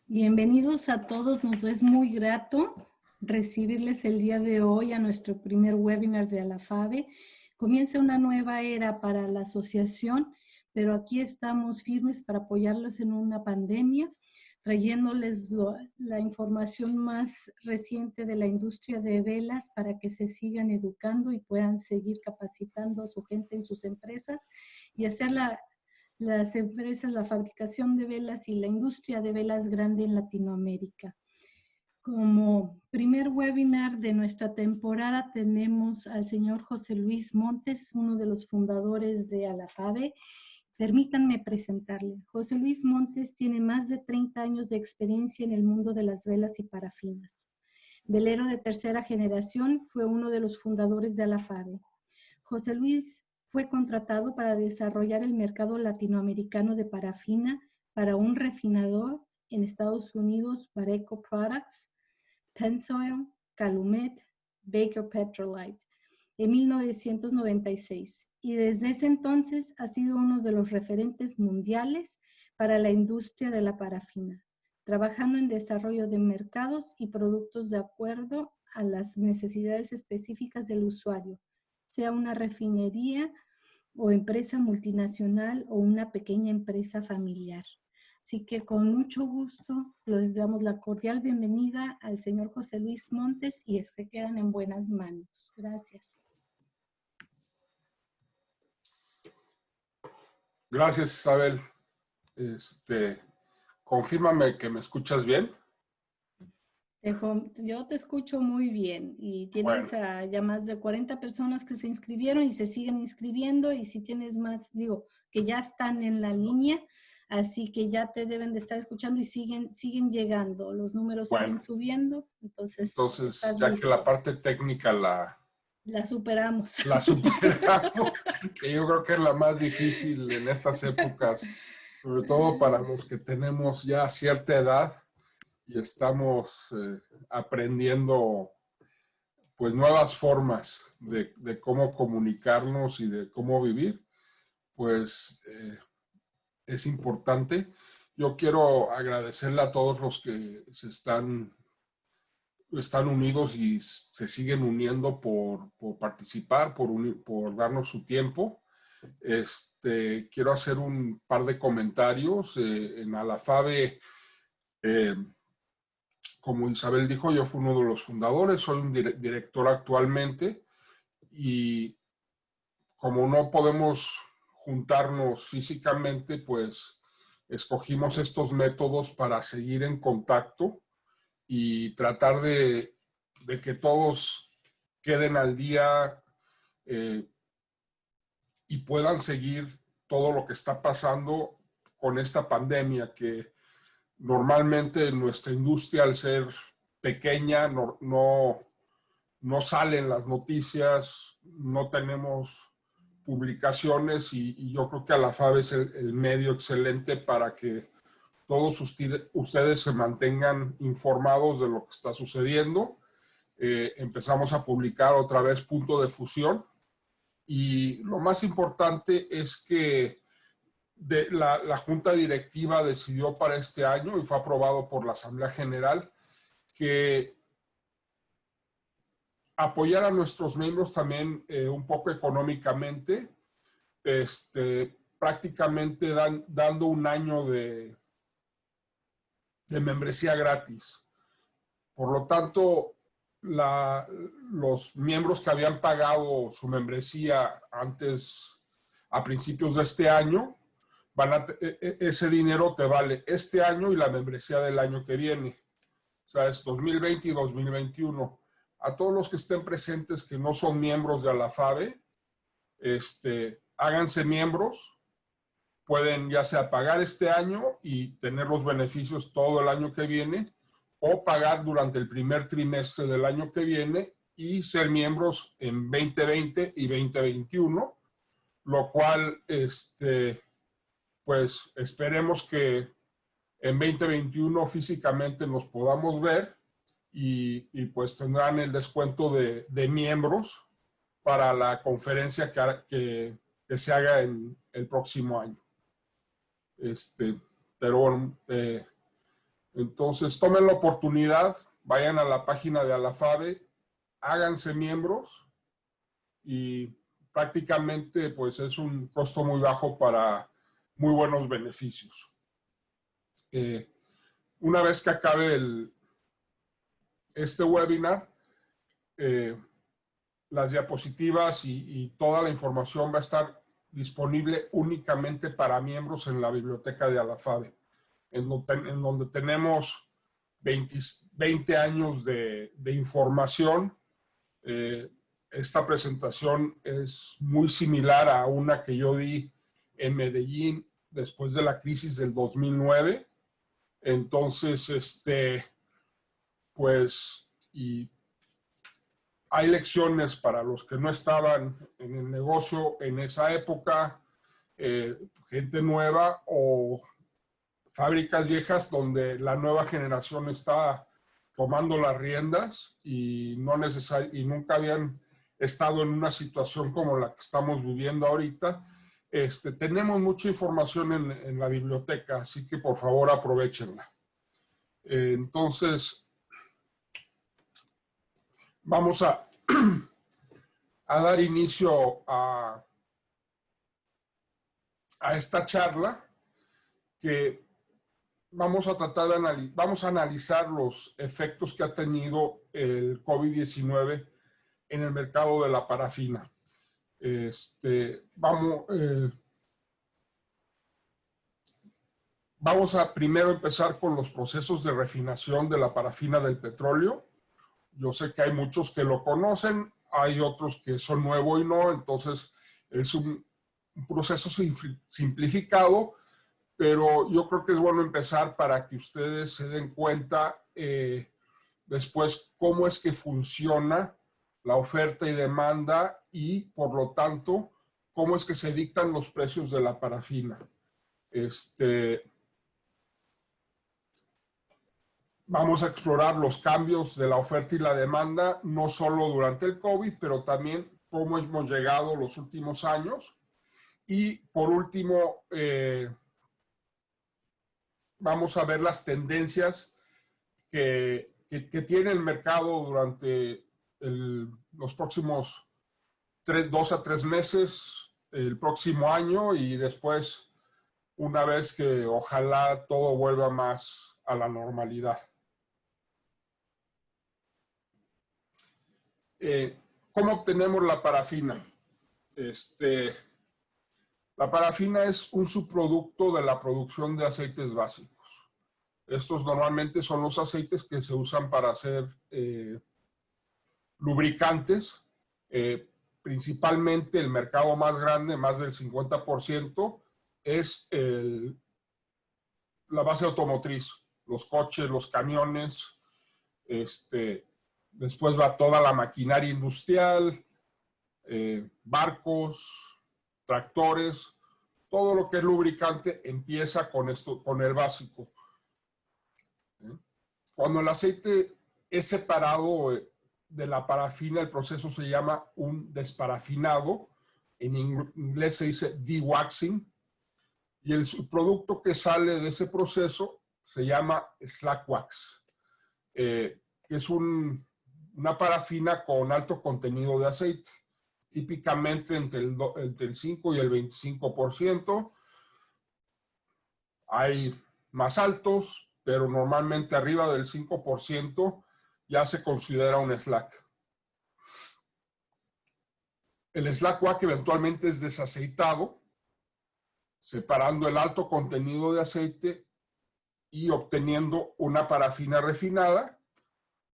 Bienvenidos a todos, nos es muy grato recibirles el día de hoy a nuestro primer webinar de ALAFABE. Comienza una nueva era para la asociación, pero aquí estamos firmes para apoyarlos en una pandemia, trayéndoles la información más reciente de la industria de velas para que se sigan educando y puedan seguir capacitando a su gente en sus empresas y hacer las empresas, la fabricación de velas y la industria de velas grande en Latinoamérica. Como primer webinar de nuestra temporada tenemos al señor José Luis Montes, uno de los fundadores de ALAFABE. Permítanme presentarle. José Luis Montes tiene más de 30 años de experiencia en el mundo de las velas y parafinas. Velero de tercera generación, fue uno de los fundadores de ALAFABE. José Luis fue contratado para desarrollar el mercado latinoamericano de parafina para un refinador en Estados Unidos, Pareco Products, Pennzoil, Calumet, Baker Petrolite, en 1996. Y desde ese entonces ha sido uno de los referentes mundiales para la industria de la parafina, trabajando en desarrollo de mercados y productos de acuerdo a las necesidades específicas del usuario, sea una refinería o empresa multinacional o una pequeña empresa familiar. Así que con mucho gusto les damos la cordial bienvenida al señor José Luis Montes y se quedan en buenas manos. Gracias. Gracias, Isabel. Confírmame que me escuchas bien. Yo te escucho muy bien y tienes ya más de 40 personas que se inscribieron y se siguen inscribiendo, y si tienes más, digo, que ya están en la línea, así que ya te deben de estar escuchando y siguen llegando, los números siguen subiendo, entonces ya que la parte técnica la superamos. La superamos, que yo creo que es la más difícil en estas épocas, sobre todo para los que tenemos ya cierta edad y estamos aprendiendo pues nuevas formas de cómo comunicarnos y de cómo vivir, pues es importante. Yo quiero agradecerle a todos los que están unidos y se siguen uniendo por participar, por darnos su tiempo. Quiero hacer un par de comentarios. En ALAFABE, como Isabel dijo, yo fui uno de los fundadores, soy un director actualmente, y como no podemos juntarnos físicamente, pues escogimos estos métodos para seguir en contacto y tratar de que todos queden al día y puedan seguir todo lo que está pasando con esta pandemia, que normalmente en nuestra industria, al ser pequeña, no salen las noticias, no tenemos publicaciones, y yo creo que ALAFABE es el medio excelente para que todos ustedes se mantengan informados de lo que está sucediendo. Empezamos a publicar otra vez Punto de Fusión, y lo más importante es que la Junta Directiva decidió para este año, y fue aprobado por la Asamblea General, que apoyar a nuestros miembros también un poco económicamente, prácticamente dando un año de membresía gratis. Por lo tanto, los miembros que habían pagado su membresía antes, a principios de este año, ese dinero te vale este año y la membresía del año que viene. O sea, es 2020 y 2021. A todos los que estén presentes que no son miembros de ALAFABE, háganse miembros. Pueden ya sea pagar este año y tener los beneficios todo el año que viene, o pagar durante el primer trimestre del año que viene y ser miembros en 2020 y 2021, lo cual, pues esperemos que en 2021 físicamente nos podamos ver, y pues tendrán el descuento de miembros para la conferencia que se haga en el próximo año. Pero bueno, Entonces, tomen la oportunidad, vayan a la página de Alafabe, háganse miembros y prácticamente pues es un costo muy bajo para muy buenos beneficios. Una vez que acabe este webinar, las diapositivas y toda la información va a estar disponible únicamente para miembros en la biblioteca de Alafabe, en donde tenemos 20 años de información. Esta presentación es muy similar a una que yo di en Medellín después de la crisis del 2009. Entonces, pues, y hay lecciones para los que no estaban en el negocio en esa época, gente nueva o fábricas viejas donde la nueva generación está tomando las riendas y nunca habían estado en una situación como la que estamos viviendo ahorita. Tenemos mucha información en la biblioteca, así que por favor aprovechenla. Entonces, vamos a dar inicio a esta charla que vamos a tratar vamos a analizar los efectos que ha tenido el COVID-19 en el mercado de la parafina. Vamos a primero empezar con los procesos de refinación de la parafina del petróleo. Yo sé que hay muchos que lo conocen, hay otros que son nuevos y no, entonces es un proceso simplificado, pero yo creo que es bueno empezar para que ustedes se den cuenta después cómo es que funciona la oferta y demanda y, por lo tanto, cómo es que se dictan los precios de la parafina. Vamos a explorar los cambios de la oferta y la demanda, no solo durante el COVID, pero también cómo hemos llegado los últimos años. Y, por último, vamos a ver las tendencias que tiene el mercado durante los próximos 2 a 3 meses, el próximo año y después, una vez que ojalá todo vuelva más a la normalidad. ¿Cómo obtenemos la parafina? La parafina es un subproducto de la producción de aceites básicos. Estos normalmente son los aceites que se usan para hacer lubricantes. Principalmente el mercado más grande, más del 50%, es la base automotriz, los coches, los camiones. Después va toda la maquinaria industrial, barcos, tractores, todo lo que es lubricante empieza con el básico. Cuando el aceite es separado de la parafina, el proceso se llama un desparafinado. En inglés se dice dewaxing. Y el subproducto que sale de ese proceso se llama slack wax, que es una parafina con alto contenido de aceite, típicamente entre el 5 y el 25%. Hay más altos, pero normalmente arriba del 5% ya se considera un slack. El slack wax eventualmente es desaceitado, separando el alto contenido de aceite y obteniendo una parafina refinada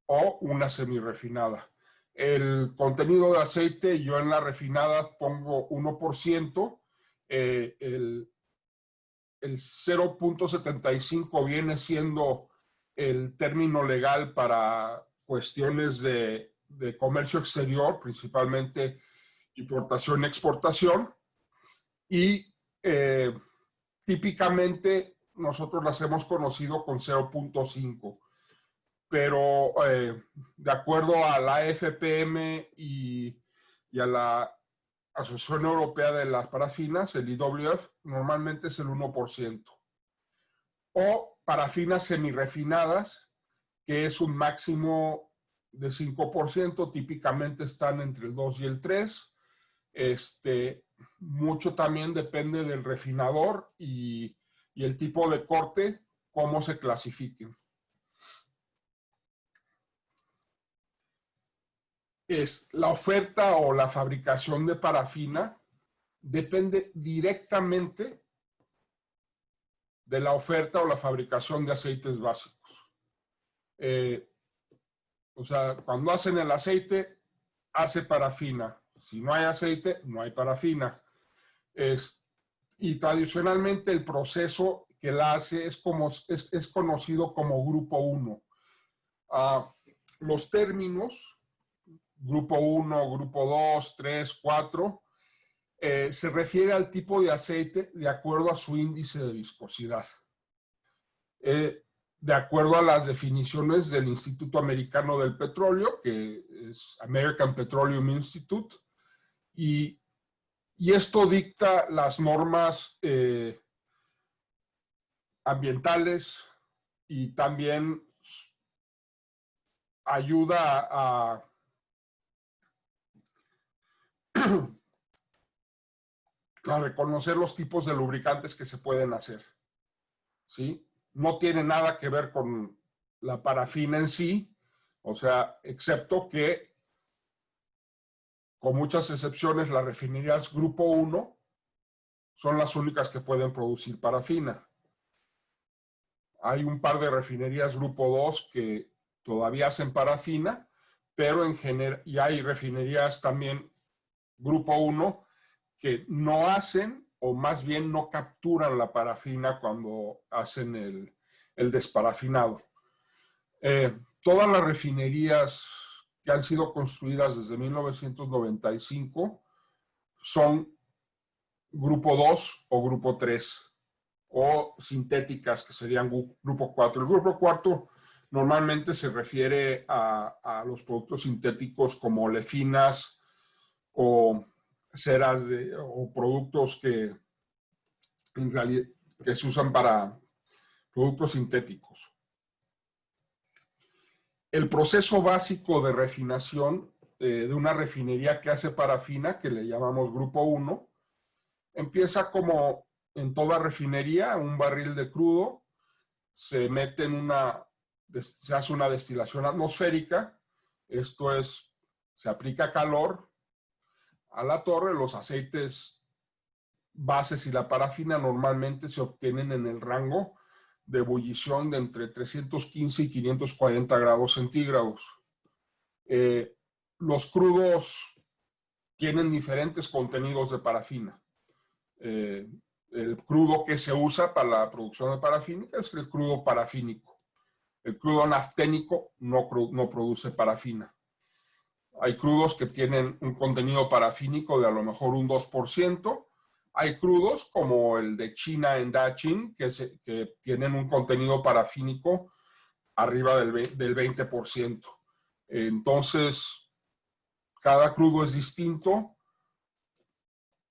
o una semi-refinada. El contenido de aceite, yo en la refinada pongo 1%, el 0.75 viene siendo el término legal para cuestiones de comercio exterior, principalmente importación y exportación, y típicamente nosotros las hemos conocido con 0.5, pero de acuerdo a la AFPM y a la Asociación Europea de las Parafinas, el IWF, normalmente es el 1%. O parafinas semirrefinadas, que es un máximo de 5%, típicamente están entre el 2 y el 3. Mucho también depende del refinador y el tipo de corte, cómo se clasifiquen. La oferta o la fabricación de parafina depende directamente de la oferta o la fabricación de aceites básicos. O sea, cuando hacen el aceite, hace parafina. Si no hay aceite, no hay parafina. Y tradicionalmente el proceso que la hace es conocido como grupo 1. Los términos, grupo 1, grupo 2, 3, 4, se refiere al tipo de aceite de acuerdo a su índice de viscosidad. De acuerdo a las definiciones del Instituto Americano del Petróleo, que es American Petroleum Institute, y esto dicta las normas ambientales y también ayuda a reconocer los tipos de lubricantes que se pueden hacer, ¿sí? No tiene nada que ver con la parafina en sí, o sea, excepto que, con muchas excepciones, las refinerías Grupo 1 son las únicas que pueden producir parafina. Hay un par de refinerías Grupo 2 que todavía hacen parafina, pero en general, y hay refinerías también Grupo 1 que no hacen, o más bien no capturan la parafina cuando hacen el desparafinado. Todas las refinerías que han sido construidas desde 1995 son Grupo 2 o Grupo 3, o sintéticas, que serían Grupo 4. El Grupo 4 normalmente se refiere a los productos sintéticos como olefinas o ceras o productos que en realidad que se usan para productos sintéticos. El proceso básico de refinación de una refinería que hace parafina, que le llamamos Grupo 1, empieza como en toda refinería, un barril de crudo, se mete se hace una destilación atmosférica, esto es, se aplica calor a la torre, los aceites bases y la parafina normalmente se obtienen en el rango de ebullición de entre 315 y 540 grados centígrados. Los crudos tienen diferentes contenidos de parafina. El crudo que se usa para la producción de parafina es el crudo parafínico. El crudo nafténico no produce parafina. Hay crudos que tienen un contenido parafínico de a lo mejor un 2%. Hay crudos como el de China en Daqing, que tienen un contenido parafínico arriba del 20%. Entonces, cada crudo es distinto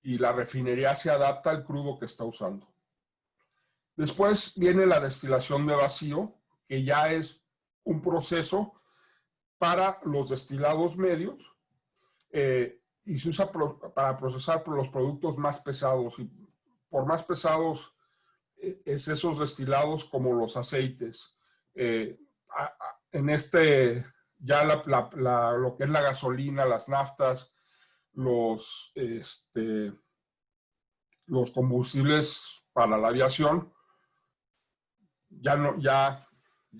y la refinería se adapta al crudo que está usando. Después viene la destilación de vacío, que ya es un proceso para los destilados medios y se usa para procesar los productos más pesados. Y por más pesados es esos destilados como los aceites. Ya lo que es la gasolina, las naftas, los combustibles para la aviación, ya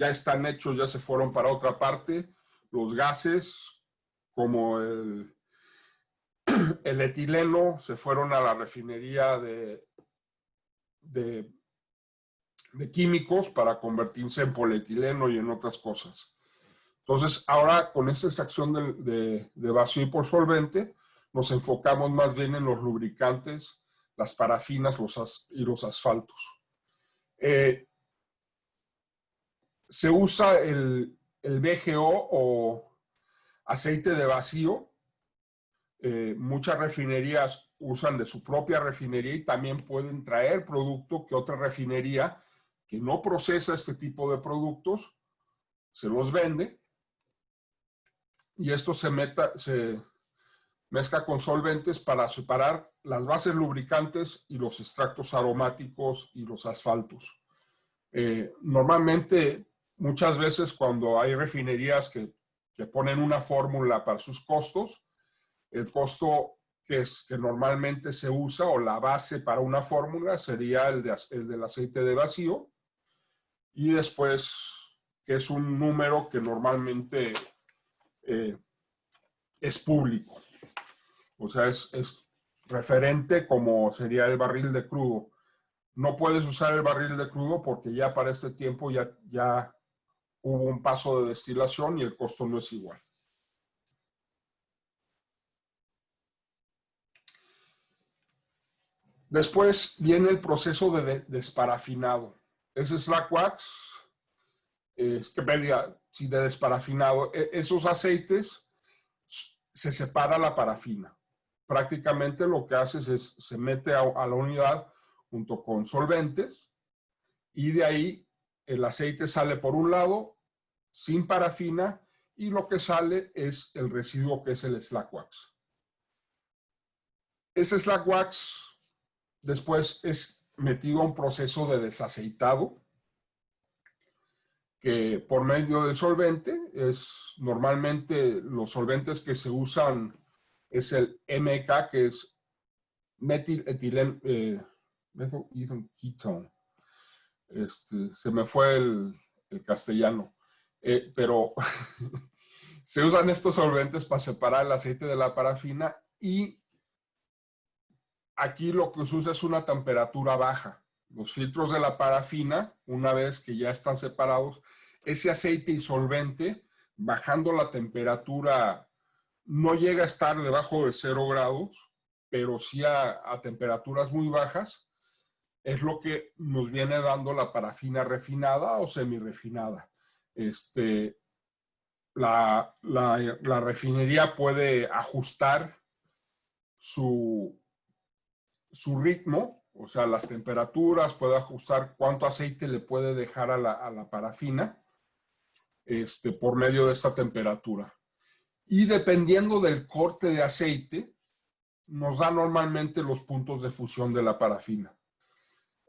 están hechos, ya se fueron para otra parte. Los gases, como el etileno, se fueron a la refinería de químicos para convertirse en polietileno y en otras cosas. Entonces, ahora con esta extracción de vacío y por solvente, nos enfocamos más bien en los lubricantes, las parafinas y los asfaltos. Se usa el VGO o aceite de vacío. Muchas refinerías usan de su propia refinería y también pueden traer producto que otra refinería que no procesa este tipo de productos, se los vende y esto se mezcla con solventes para separar las bases lubricantes y los extractos aromáticos y los asfaltos. Normalmente, muchas veces cuando hay refinerías que ponen una fórmula para sus costos, el costo que normalmente se usa o la base para una fórmula sería el del aceite de vacío y después que es un número que normalmente es público. O sea, es referente como sería el barril de crudo. No puedes usar el barril de crudo porque ya para este tiempo ya hubo un paso de destilación y el costo no es igual. Después viene el proceso de desparafinado. Ese slack wax, de desparafinado. Esos aceites se separa la parafina. Prácticamente lo que haces es se mete a la unidad junto con solventes y de ahí el aceite sale por un lado sin parafina y lo que sale es el residuo que es el slack wax. Ese slack wax después es metido a un proceso de desaceitado que por medio del solvente es normalmente los solventes que se usan es el MK, que es methylethylen ketone. Se me fue el castellano, pero se usan estos solventes para separar el aceite de la parafina y aquí lo que se usa es una temperatura baja. Los filtros de la parafina, una vez que ya están separados, ese aceite y solvente, bajando la temperatura, no llega a estar debajo de 0 grados, pero sí a temperaturas muy bajas, es lo que nos viene dando la parafina refinada o semi-refinada. La refinería puede ajustar su ritmo, o sea, las temperaturas, puede ajustar cuánto aceite le puede dejar a la parafina por medio de esta temperatura. Y dependiendo del corte de aceite, nos da normalmente los puntos de fusión de la parafina.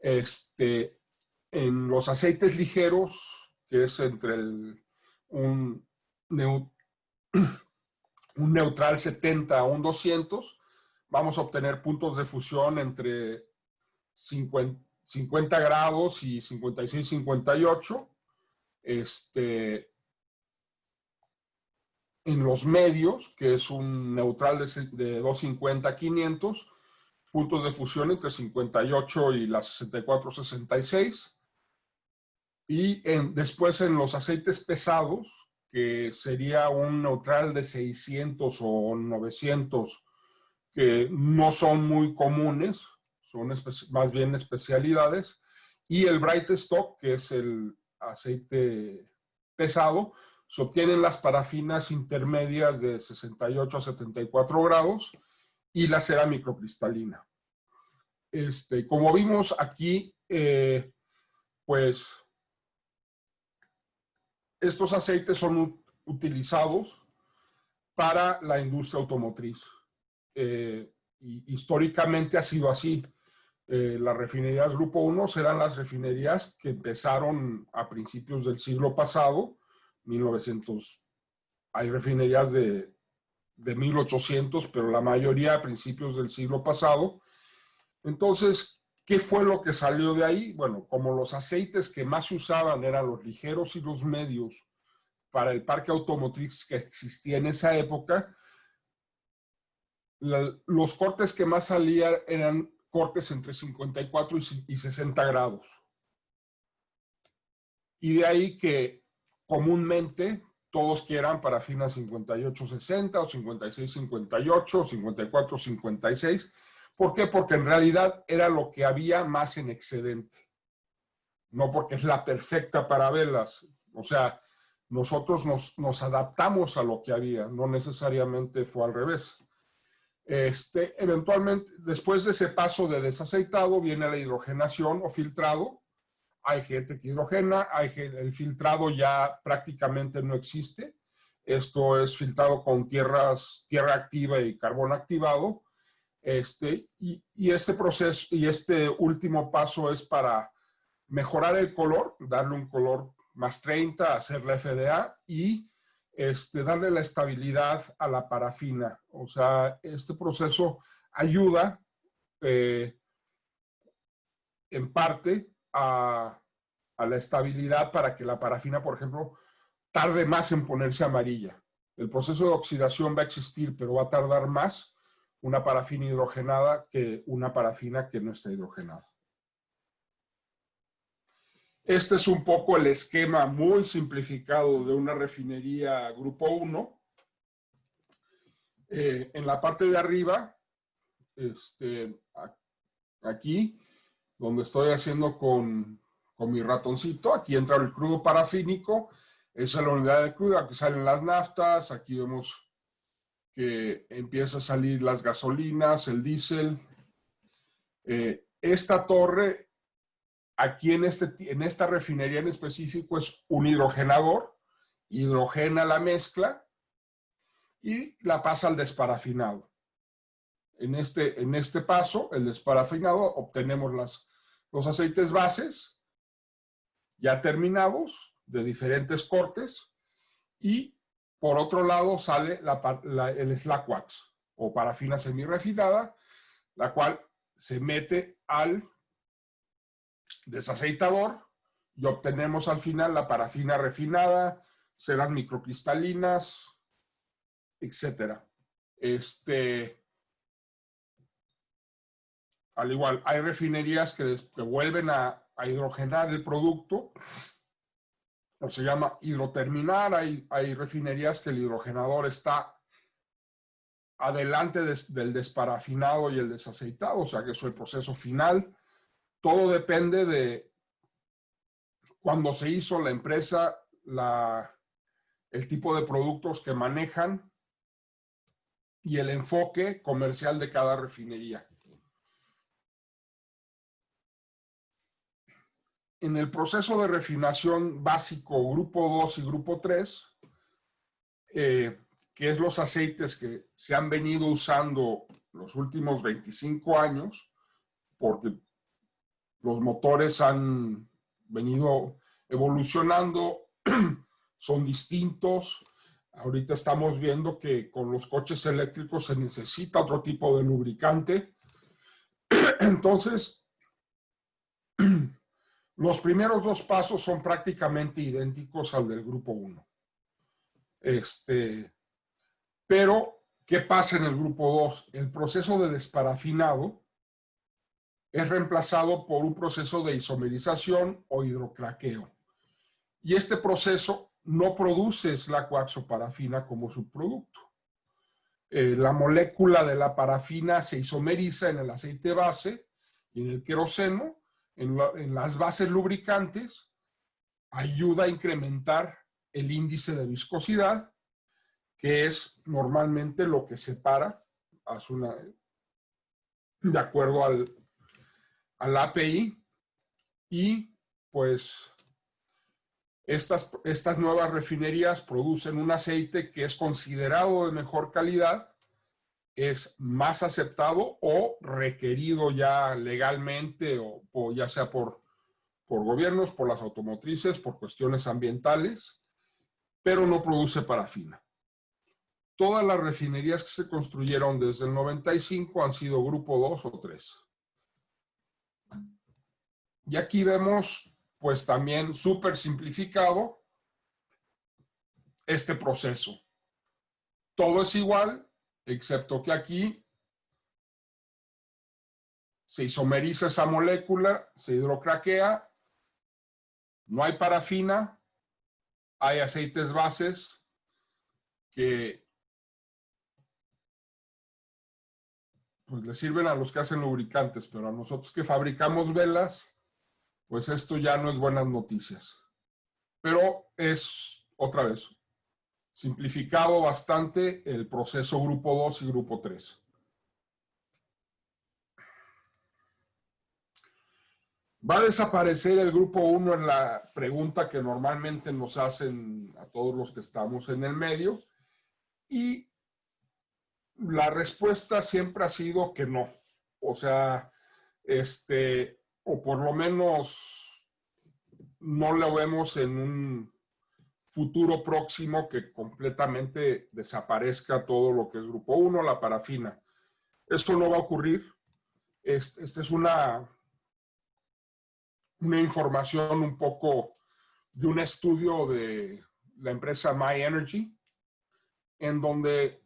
En los aceites ligeros, que es entre un neutral 70 a un 200, vamos a obtener puntos de fusión entre 50 grados y 56, 58. En los medios, que es un neutral de 250 a 500, puntos de fusión entre 58 y la 64, 66. Y después en los aceites pesados, que sería un neutral de 600 o 900, que no son muy comunes, son más bien especialidades, y el Bright Stock, que es el aceite pesado, se obtienen las parafinas intermedias de 68 a 74 grados y la cera microcristalina. Como vimos aquí, pues estos aceites son utilizados para la industria automotriz. Y históricamente ha sido así. Las refinerías Grupo 1 serán las refinerías que empezaron a principios del siglo pasado, 1900. Hay refinerías de 1800, pero la mayoría a principios del siglo pasado. Entonces, ¿qué fue lo que salió de ahí? Bueno, como los aceites que más se usaban eran los ligeros y los medios para el parque automotriz que existía en esa época, los cortes que más salían eran cortes entre 54 y 60 grados. Y de ahí que comúnmente todos quieran parafina 58-60 o 56-58 o 54-56. ¿Por qué? Porque en realidad era lo que había más en excedente. No porque es la perfecta para velas. O sea, nosotros nos adaptamos a lo que había, no necesariamente fue al revés. Eventualmente, después de ese paso de desaceitado, viene la hidrogenación o filtrado, hay gente que hidrogena, el filtrado ya prácticamente no existe. Esto es filtrado con tierra activa y carbón activado. Y este proceso y este último paso es para mejorar el color, darle un color más 30, hacer la FDA y darle la estabilidad a la parafina. O sea, este proceso ayuda en parte a la estabilidad para que la parafina, por ejemplo, tarde más en ponerse amarilla. El proceso de oxidación va a existir, pero va a tardar más una parafina hidrogenada que una parafina que no está hidrogenada. Este es un poco el esquema muy simplificado de una refinería Grupo 1. En la parte de arriba, aquí, donde estoy haciendo con mi ratoncito, aquí entra el crudo parafínico, esa es la unidad de crudo, aquí salen las naftas, aquí vemos que empieza a salir las gasolinas, el diésel. Esta torre, aquí en esta refinería en específico, es un hidrogenador, hidrogena la mezcla y la pasa al desparafinado. En este paso, el desparafinado, obtenemos los aceites bases ya terminados de diferentes cortes y por otro lado sale el slack wax o parafina semirefinada, la cual se mete al desaceitador y obtenemos al final la parafina refinada, ceras microcristalinas, etcétera. Al igual, hay refinerías que vuelven a hidrogenar el producto, o se llama hidroterminar. Hay refinerías que el hidrogenador está adelante del desparafinado y el desaceitado, o sea que eso es el proceso final. Todo depende de cuando se hizo la empresa, el tipo de productos que manejan y el enfoque comercial de cada refinería. En el proceso de refinación básico grupo 2 y grupo 3, que es los aceites que se han venido usando los últimos 25 años, porque los motores han venido evolucionando, son distintos. Ahorita estamos viendo que con los coches eléctricos se necesita otro tipo de lubricante. Entonces, los primeros dos pasos son prácticamente idénticos al del grupo 1. Pero, ¿qué pasa en el grupo 2? El proceso de desparafinado es reemplazado por un proceso de isomerización o hidrocraqueo. Y este proceso no produce slack wax o parafina como subproducto. La molécula de la parafina se isomeriza en el aceite base y en el queroseno, en las bases lubricantes, ayuda a incrementar el índice de viscosidad, que es normalmente lo que separa, de acuerdo al API, y pues estas nuevas refinerías producen un aceite que es considerado de mejor calidad, es más aceptado o requerido ya legalmente, o ya sea por gobiernos, por las automotrices, por cuestiones ambientales, pero no produce parafina. Todas las refinerías que se construyeron desde el 95 han sido grupo 2 o 3. Y aquí vemos, pues también súper simplificado, este proceso. Todo es igual, excepto que aquí se isomeriza esa molécula, se hidrocraquea, no hay parafina, hay aceites bases que pues le sirven a los que hacen lubricantes, pero a nosotros que fabricamos velas, pues esto ya no es buenas noticias. Pero es, otra vez, simplificado bastante el proceso grupo 2 y grupo 3. Va a desaparecer el grupo 1 en la pregunta que normalmente nos hacen a todos los que estamos en el medio, y la respuesta siempre ha sido que no. O sea, o por lo menos no lo vemos en un futuro próximo que completamente desaparezca todo lo que es grupo 1, la parafina. Esto no va a ocurrir. Esta es una información un poco de un estudio de la empresa My Energy, en donde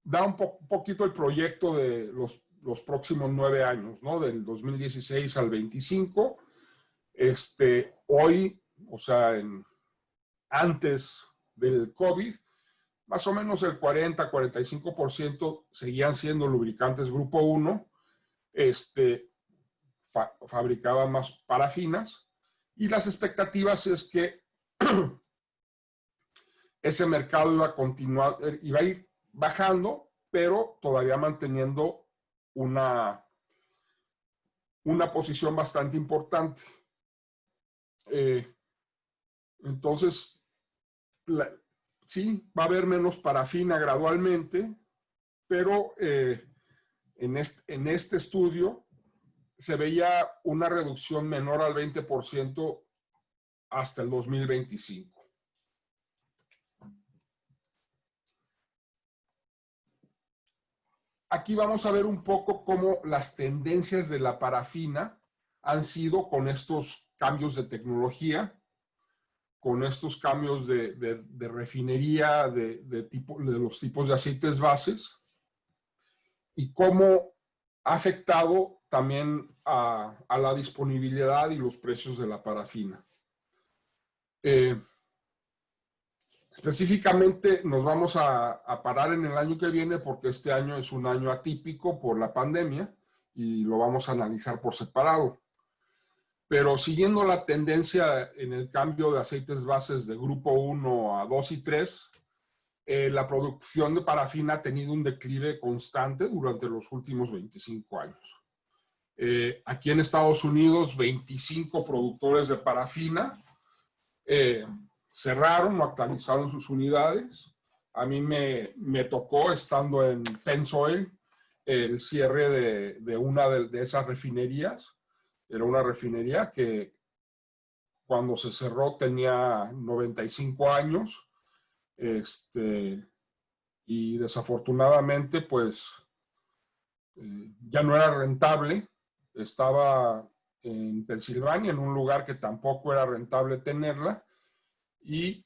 da un poquito el proyecto de los próximos 9 años, ¿no? Del 2016 al 25. Hoy, o sea, antes del COVID, más o menos el 40-45% seguían siendo lubricantes grupo 1, fabricaban más parafinas, y las expectativas es que ese mercado iba a continuar, iba a ir bajando, pero todavía manteniendo una posición bastante importante. Entonces, sí, va a haber menos parafina gradualmente, pero en este estudio se veía una reducción menor al 20% hasta el 2025. Aquí vamos a ver un poco cómo las tendencias de la parafina han sido con estos cambios de tecnología, con estos cambios de refinería, de los tipos de aceites bases, y cómo ha afectado también a la disponibilidad y los precios de la parafina. Específicamente nos vamos a parar en el año que viene, porque este año es un año atípico por la pandemia y lo vamos a analizar por separado. Pero siguiendo la tendencia en el cambio de aceites bases de grupo 1 a 2 y 3, la producción de parafina ha tenido un declive constante durante los últimos 25 años. Aquí en Estados Unidos, 25 productores de parafina cerraron o actualizaron sus unidades. A mí me tocó, estando en Pennzoil, el cierre de una de esas refinerías. Era una refinería que cuando se cerró tenía 95 años, y desafortunadamente pues ya no era rentable. Estaba en Pensilvania, en un lugar que tampoco era rentable tenerla, y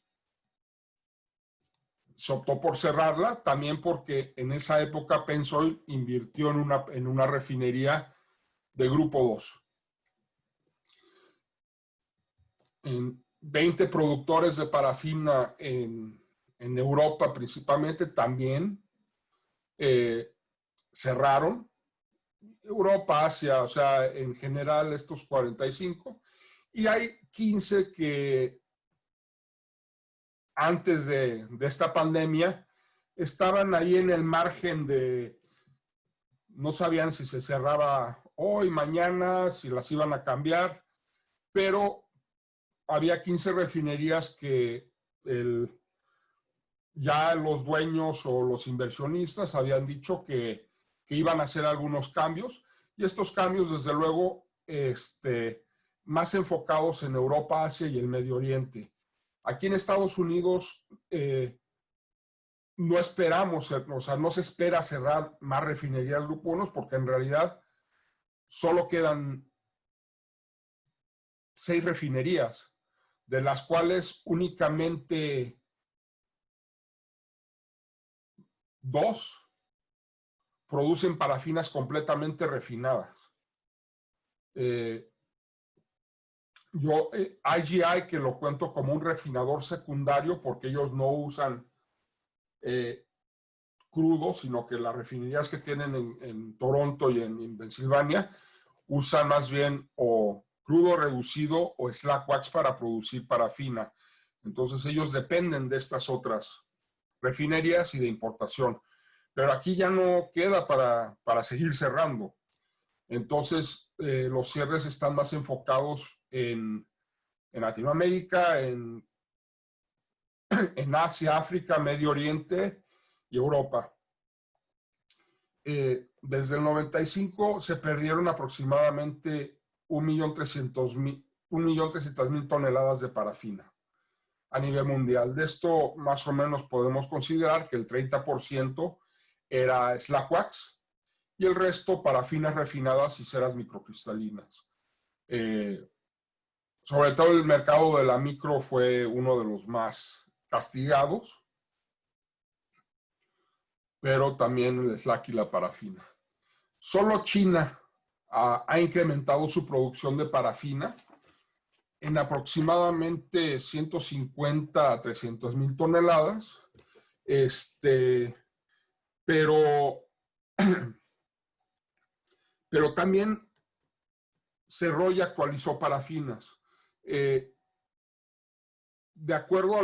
se optó por cerrarla, también porque en esa época Pennzoil invirtió en una refinería de grupo 2. En 20 productores de parafina en Europa principalmente también cerraron. Europa, Asia, o sea, en general estos 45. Y hay 15 que antes de esta pandemia estaban ahí en el margen de, no sabían si se cerraba hoy, mañana, si las iban a cambiar, pero había 15 refinerías que ya los dueños o los inversionistas habían dicho que iban a hacer algunos cambios, y estos cambios, desde luego, más enfocados en Europa, Asia y el Medio Oriente. Aquí en Estados Unidos no esperamos, o sea, no se espera cerrar más refinerías Grupo 1, porque en realidad solo quedan 6 refinerías, de las cuales únicamente 2 producen parafinas completamente refinadas. IGI, que lo cuento como un refinador secundario, porque ellos no usan crudo, sino que las refinerías que tienen en Toronto y en Pensilvania usan más bien o crudo reducido o slack wax para producir parafina. Entonces ellos dependen de estas otras refinerías y de importación. Pero aquí ya no queda para seguir cerrando. Entonces, los cierres están más enfocados en Latinoamérica, en Asia, África, Medio Oriente y Europa. Desde el 95 se perdieron aproximadamente 1.300.000 toneladas de parafina a nivel mundial. De esto, más o menos, podemos considerar que el 30% era slack wax y el resto parafinas refinadas y ceras microcristalinas. Sobre todo el mercado de la micro fue uno de los más castigados, pero también el slack y la parafina. Solo China ha incrementado su producción de parafina en aproximadamente 150 a 300.000 toneladas, pero también cerró y actualizó parafinas. De acuerdo a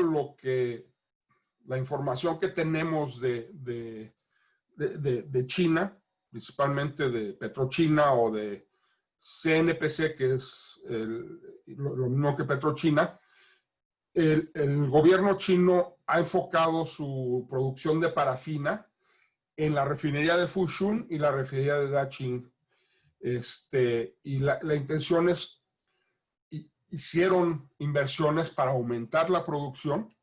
la información que tenemos de China, principalmente de PetroChina o de CNPC, que es lo mismo que PetroChina, el gobierno chino ha enfocado su producción de parafina en la refinería de Fushun y la refinería de Daqing. Y la intención es, hicieron inversiones para aumentar la producción.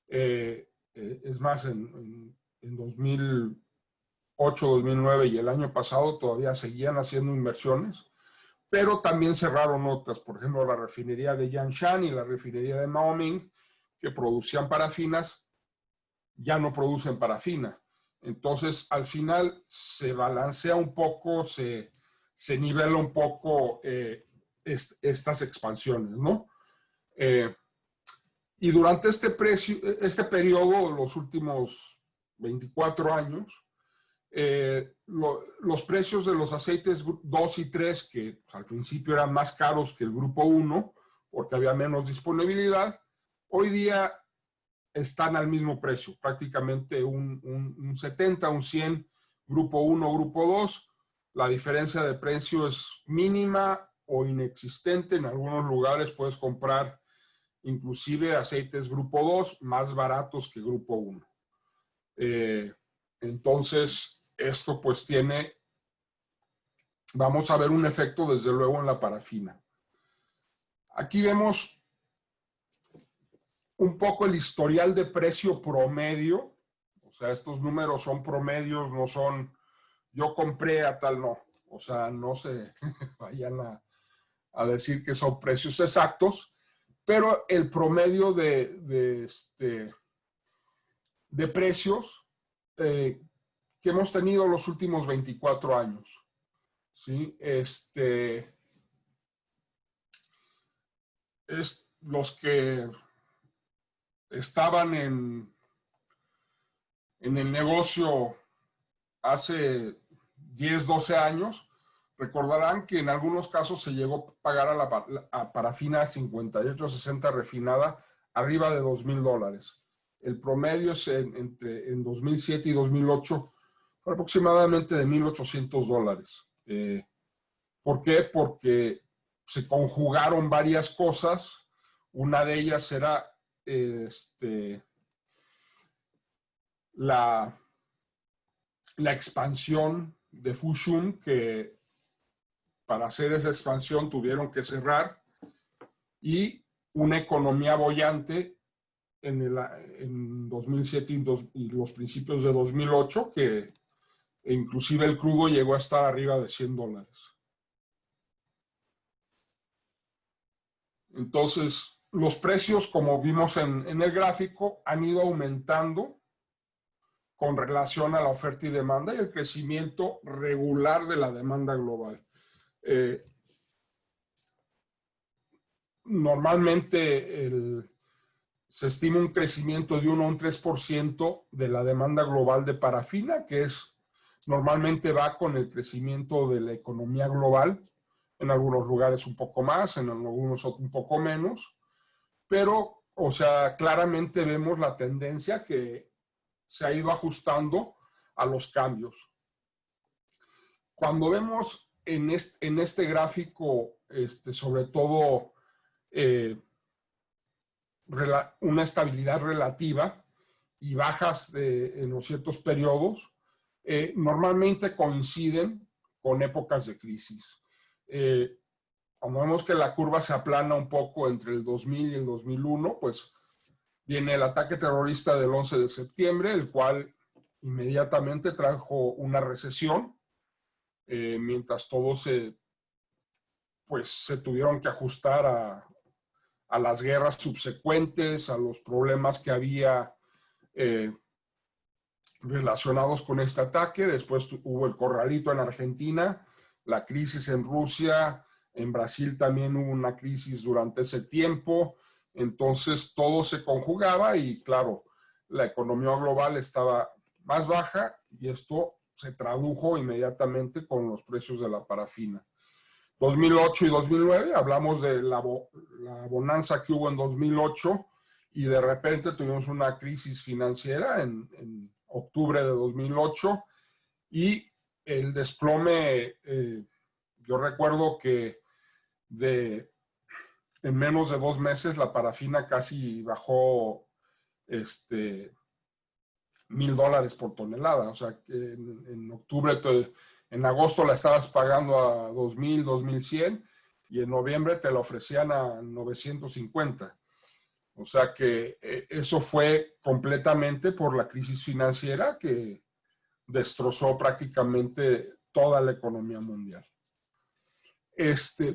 Es más, en 2008, 2009 y el año pasado todavía seguían haciendo inversiones, pero también cerraron otras, por ejemplo, la refinería de Yanshan y la refinería de Maoming, que producían parafinas, ya no producen parafina. Entonces, al final se balancea un poco, se nivela un poco estas expansiones, ¿no? Y durante este periodo, los últimos 24 años, los precios de los aceites 2 y 3, que al principio eran más caros que el grupo 1, porque había menos disponibilidad, hoy día están al mismo precio, prácticamente un 70, un 100, grupo 1, grupo 2. La diferencia de precio es mínima o inexistente. En algunos lugares puedes comprar inclusive aceites grupo 2 más baratos que grupo 1. Entonces, esto pues vamos a ver un efecto desde luego en la parafina. Aquí vemos un poco el historial de precio promedio. O sea, estos números son promedios, no son yo compré a tal, no. O sea, no se vayan a decir que son precios exactos, pero el promedio de precios que hemos tenido los últimos 24 años. ¿Sí? Los que estaban en el negocio hace 10, 12 años, recordarán que en algunos casos se llegó a pagar a parafina 58, 60 refinada arriba de $2,000. El promedio es en 2007 y 2008 fue aproximadamente de $1,800. ¿Por qué? Porque se conjugaron varias cosas. Una de ellas era la expansión de Fushun, que para hacer esa expansión tuvieron que cerrar, y una economía boyante en 2007 y los principios de 2008, que inclusive el crudo llegó a estar arriba de $100. Entonces, los precios, como vimos en el gráfico, han ido aumentando con relación a la oferta y demanda y el crecimiento regular de la demanda global. Normalmente se estima un crecimiento de 1 a un 3% de la demanda global de parafina, que normalmente va con el crecimiento de la economía global, en algunos lugares un poco más, en algunos un poco menos, pero, o sea, claramente vemos la tendencia que se ha ido ajustando a los cambios. Cuando vemos en este gráfico, sobre todo, una estabilidad relativa y bajas en los ciertos periodos, normalmente coinciden con épocas de crisis. Cuando vemos que la curva se aplana un poco entre el 2000 y el 2001, pues viene el ataque terrorista del 11 de septiembre, el cual inmediatamente trajo una recesión, mientras todos se tuvieron que ajustar a las guerras subsecuentes, a los problemas que había relacionados con este ataque. Después hubo el corralito en Argentina, la crisis en Rusia, en Brasil también hubo una crisis durante ese tiempo. Entonces todo se conjugaba y claro, la economía global estaba más baja y esto se tradujo inmediatamente con los precios de la parafina. 2008 y 2009, hablamos de la bonanza que hubo en 2008 y de repente tuvimos una crisis financiera en octubre de 2008 y el desplome, yo recuerdo que en menos de 2 meses la parafina casi bajó $1,000 por tonelada. O sea, que en octubre, en agosto la estabas pagando a 2,000, 2,100 y en noviembre te la ofrecían a 950. O sea que eso fue completamente por la crisis financiera que destrozó prácticamente toda la economía mundial.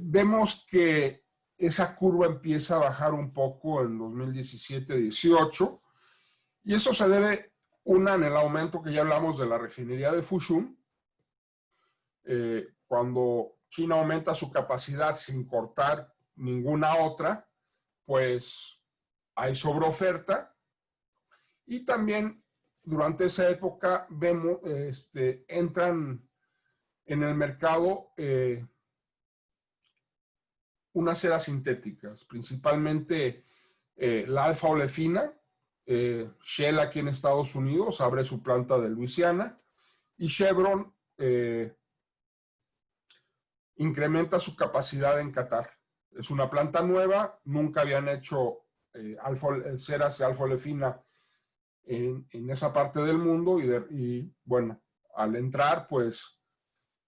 Vemos que esa curva empieza a bajar un poco en 2017-18 y eso se debe, una, en el aumento que ya hablamos de la refinería de Fushun, cuando China aumenta su capacidad sin cortar ninguna otra, pues hay sobreoferta y también durante esa época vemos, entran en el mercado unas ceras sintéticas, principalmente la alfa-olefina. Shell aquí en Estados Unidos abre su planta de Luisiana y Chevron incrementa su capacidad en Qatar. Es una planta nueva, nunca habían hecho ceras de alfa-olefina en esa parte del mundo y bueno, al entrar pues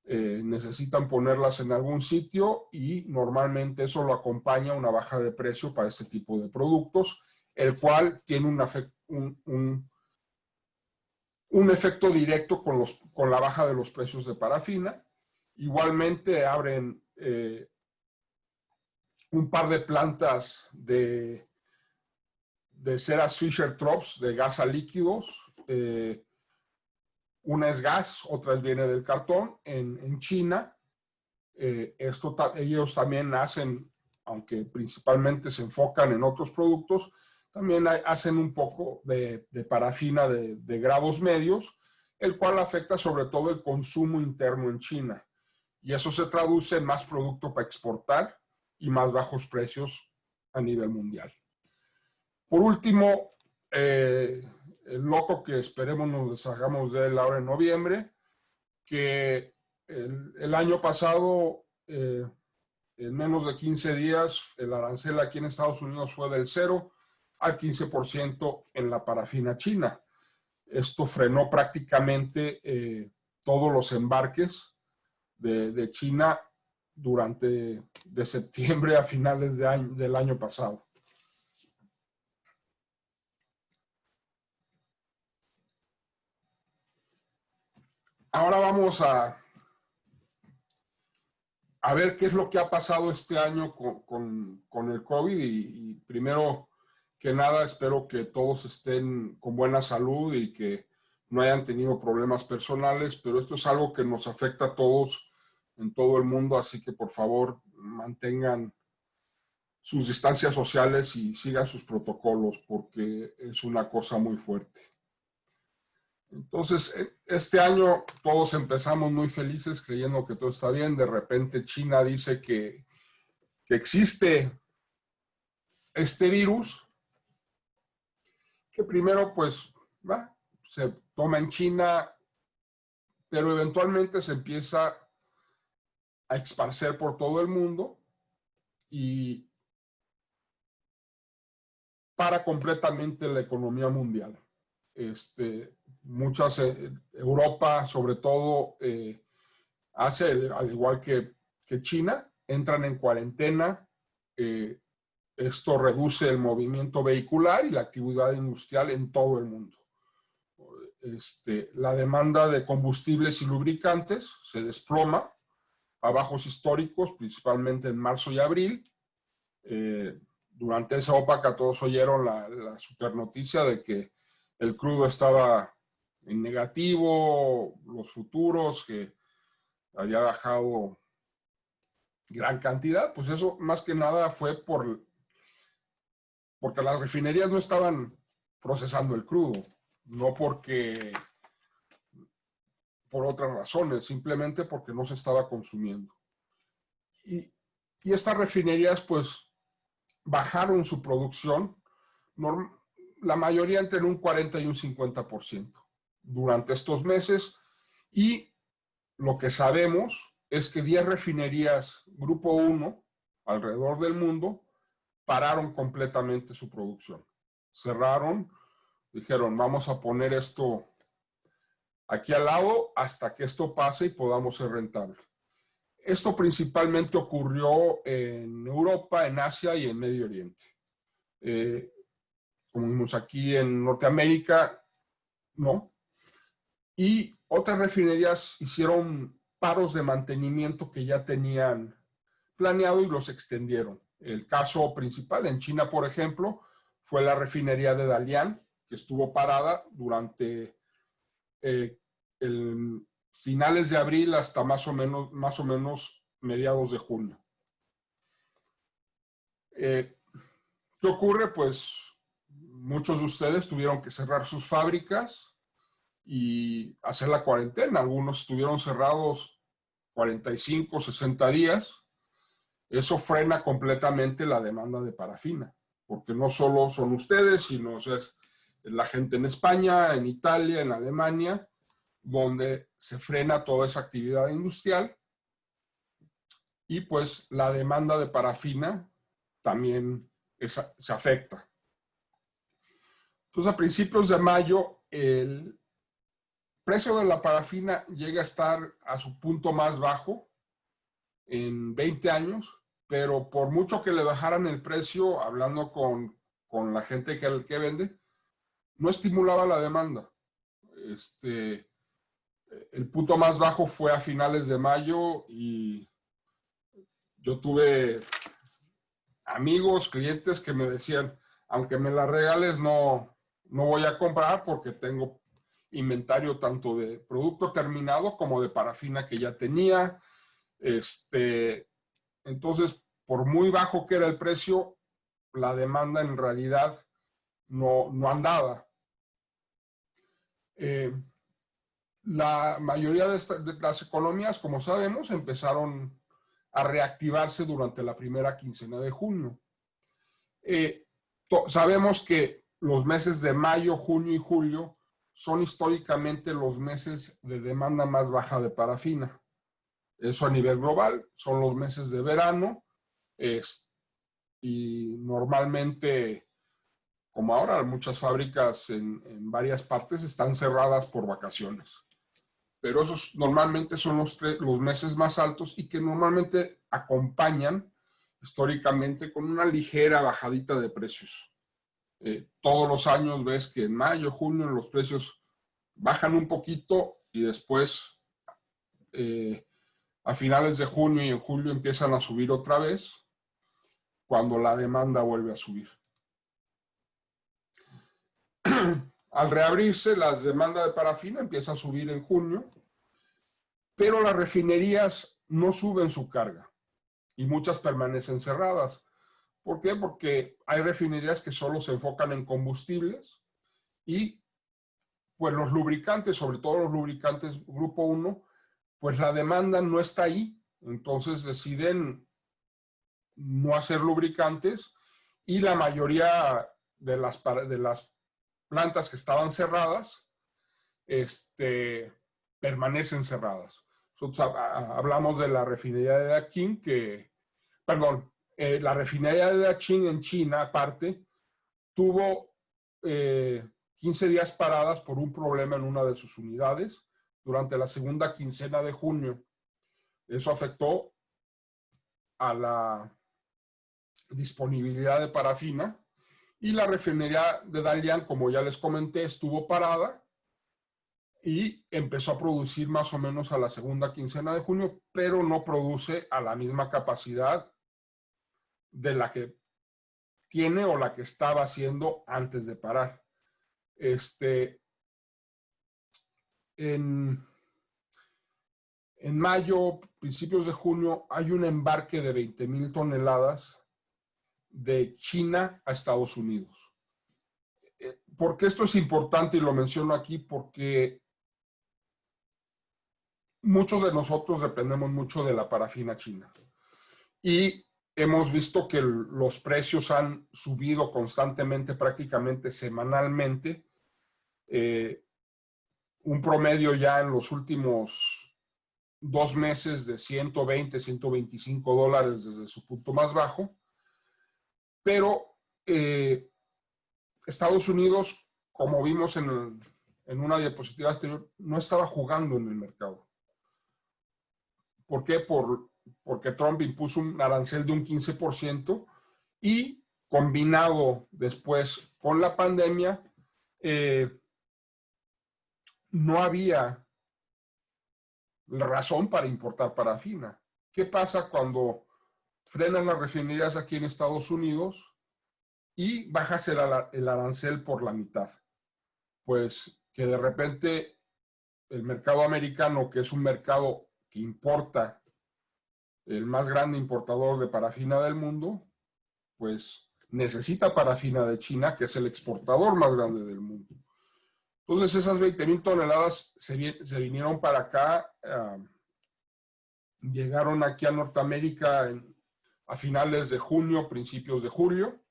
necesitan ponerlas en algún sitio y normalmente eso lo acompaña una baja de precio para este tipo de productos, el cual tiene un efecto directo con la baja de los precios de parafina. Igualmente abren un par de plantas de ceras Fischer-Tropsch de gas a líquidos. Una es gas, otra viene del cartón. En China, ellos también hacen, aunque principalmente se enfocan en otros productos, también hacen un poco de parafina de grados medios, el cual afecta sobre todo el consumo interno en China. Y eso se traduce en más producto para exportar y más bajos precios a nivel mundial. Por último, el loco que esperemos nos deshagamos de él ahora en noviembre, que el año pasado, en menos de 15 días, el arancel aquí en Estados Unidos fue del 0 al 15% en la parafina china. Esto frenó prácticamente todos los embarques de China de septiembre a finales del año pasado. Ahora vamos a ver qué es lo que ha pasado este año con el COVID y primero que nada espero que todos estén con buena salud y que no hayan tenido problemas personales, pero esto es algo que nos afecta a todos en todo el mundo, así que por favor mantengan sus distancias sociales y sigan sus protocolos porque es una cosa muy fuerte. Entonces, este año todos empezamos muy felices creyendo que todo está bien. De repente China dice que existe este virus, que primero pues se toma en China, pero eventualmente se empieza a esparcer por todo el mundo y para completamente la economía mundial. Europa, sobre todo Asia, al igual que China, entran en cuarentena. Esto reduce el movimiento vehicular y la actividad industrial en todo el mundo. La demanda de combustibles y lubricantes se desploma a bajos históricos, principalmente en marzo y abril. Durante esa OPAC todos oyeron la super noticia de que el crudo estaba en negativo, los futuros, que había bajado gran cantidad. Pues eso más que nada fue porque las refinerías no estaban procesando el crudo, no por otras razones, simplemente porque no se estaba consumiendo. Y estas refinerías pues bajaron su producción, la mayoría entre un 40 y un 50% durante estos meses, y lo que sabemos es que 10 refinerías Grupo 1 alrededor del mundo pararon completamente su producción. Cerraron, dijeron, vamos a poner esto aquí al lado hasta que esto pase y podamos ser rentables. Esto principalmente ocurrió en Europa, en Asia y en Medio Oriente. Como vimos aquí en Norteamérica, no. Y otras refinerías hicieron paros de mantenimiento que ya tenían planeado y los extendieron. El caso principal en China, por ejemplo, fue la refinería de Dalian, que estuvo parada durante finales de abril hasta más o menos mediados de junio. ¿Qué ocurre? Pues muchos de ustedes tuvieron que cerrar sus fábricas y hacer la cuarentena. Algunos estuvieron cerrados 45, 60 días. Eso frena completamente la demanda de parafina, porque no solo son ustedes, sino es la gente en España, en Italia, en Alemania, donde se frena toda esa actividad industrial y pues la demanda de parafina también se afecta. Entonces, a principios de mayo, el precio de la parafina llega a estar a su punto más bajo en 20 años, pero por mucho que le bajaran el precio, hablando con la gente que vende, no estimulaba la demanda. El punto más bajo fue a finales de mayo y yo tuve amigos, clientes que me decían, aunque me la regales, no voy a comprar porque tengo inventario tanto de producto terminado como de parafina que ya tenía. Entonces, por muy bajo que era el precio, la demanda en realidad no andaba. La mayoría de las economías, como sabemos, empezaron a reactivarse durante la primera quincena de junio. Sabemos que los meses de mayo, junio y julio son históricamente los meses de demanda más baja de parafina. Eso a nivel global, son los meses de verano y normalmente, como ahora, muchas fábricas en varias partes están cerradas por vacaciones. Pero esos normalmente son los meses más altos y que normalmente acompañan históricamente con una ligera bajadita de precios. Todos los años ves que en mayo, junio los precios bajan un poquito y después a finales de junio y en julio empiezan a subir otra vez cuando la demanda vuelve a subir. Al reabrirse, la demanda de parafina empieza a subir en junio, pero las refinerías no suben su carga y muchas permanecen cerradas. ¿Por qué? Porque hay refinerías que solo se enfocan en combustibles y pues los lubricantes, sobre todo los lubricantes Grupo 1, pues la demanda no está ahí. Entonces deciden no hacer lubricantes y la mayoría de las plantas que estaban cerradas permanecen cerradas. Nosotros hablamos de la refinería de Daqing, la refinería de Daqing en China, aparte, tuvo 15 días paradas por un problema en una de sus unidades durante la segunda quincena de junio. Eso afectó a la disponibilidad de parafina y la refinería de Dalian, como ya les comenté, estuvo parada y empezó a producir más o menos a la segunda quincena de junio, pero no produce a la misma capacidad de la que tiene o la que estaba haciendo antes de parar. En mayo, principios de junio, hay un embarque de 20,000 toneladas de China a Estados Unidos. ¿Por qué esto es importante y lo menciono aquí? Porque muchos de nosotros dependemos mucho de la parafina china. Y hemos visto que los precios han subido constantemente, prácticamente semanalmente. Un promedio ya en los últimos 2 meses de 120, 125 dólares desde su punto más bajo. Pero Estados Unidos, como vimos en una diapositiva anterior, no estaba jugando en el mercado. ¿Por qué? Porque Trump impuso un arancel de un 15% y combinado después con la pandemia, no había razón para importar parafina. ¿Qué pasa cuando frenan las refinerías aquí en Estados Unidos y bajas el arancel por la mitad? Pues que de repente el mercado americano, que es un mercado que importa, el más grande importador de parafina del mundo, pues necesita parafina de China, que es el exportador más grande del mundo. Entonces esas 20,000 toneladas se vinieron para acá, llegaron aquí a Norteamérica a finales de junio, principios de julio,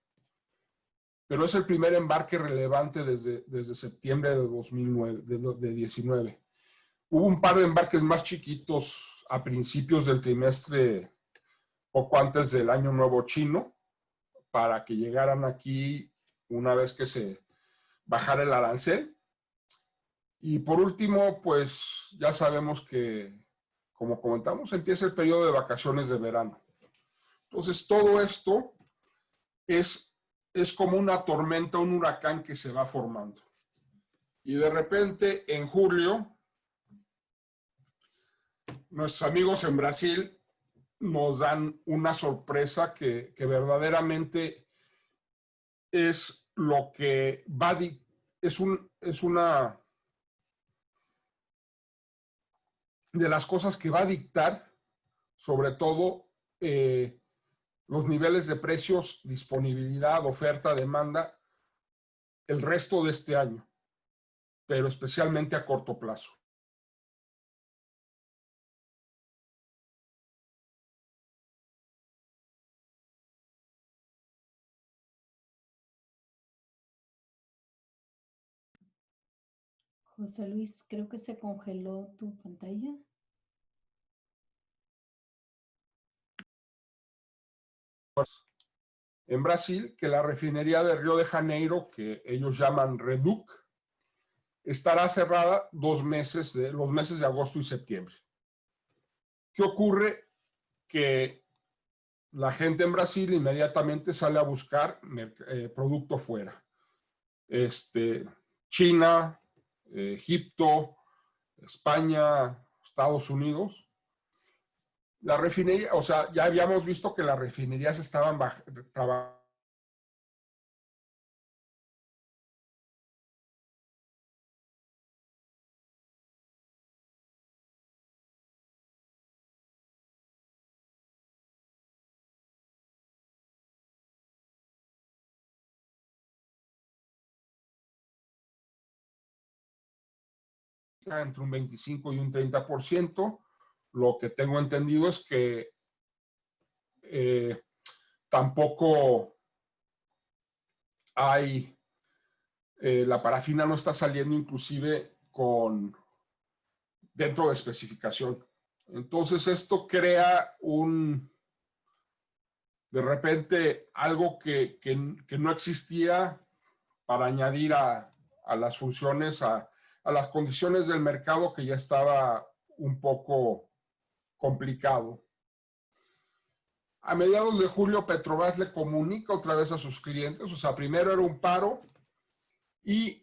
pero es el primer embarque relevante desde septiembre de 2009, de 19. Hubo un par de embarques más chiquitos a principios del trimestre, poco antes del Año Nuevo Chino, para que llegaran aquí una vez que se bajara el arancel. Y por último, pues ya sabemos que, como comentamos, empieza el periodo de vacaciones de verano. Entonces, todo esto es como una tormenta, un huracán que se va formando. Y de repente, en julio, nuestros amigos en Brasil nos dan una sorpresa que verdaderamente es lo que va a es una de las cosas que va a dictar, sobre todo, los niveles de precios, disponibilidad, oferta, demanda, el resto de este año, pero especialmente a corto plazo. José Luis, creo que se congeló tu pantalla. En Brasil, que la refinería de Río de Janeiro, que ellos llaman Reduc, estará cerrada 2 meses, los meses de agosto y septiembre. ¿Qué ocurre? Que la gente en Brasil inmediatamente sale a buscar producto fuera. China, Egipto, España, Estados Unidos. La refinería, o sea, ya habíamos visto que las refinerías estaban trabajando. Entre un 25 y un 30%. Lo que tengo entendido es que tampoco hay, la parafina no está saliendo inclusive dentro de especificación. Entonces esto crea de repente algo que no existía para añadir a las funciones, a las condiciones del mercado que ya estaba un poco complicado. A mediados de julio, Petrobras le comunica otra vez a sus clientes, o sea, primero era un paro y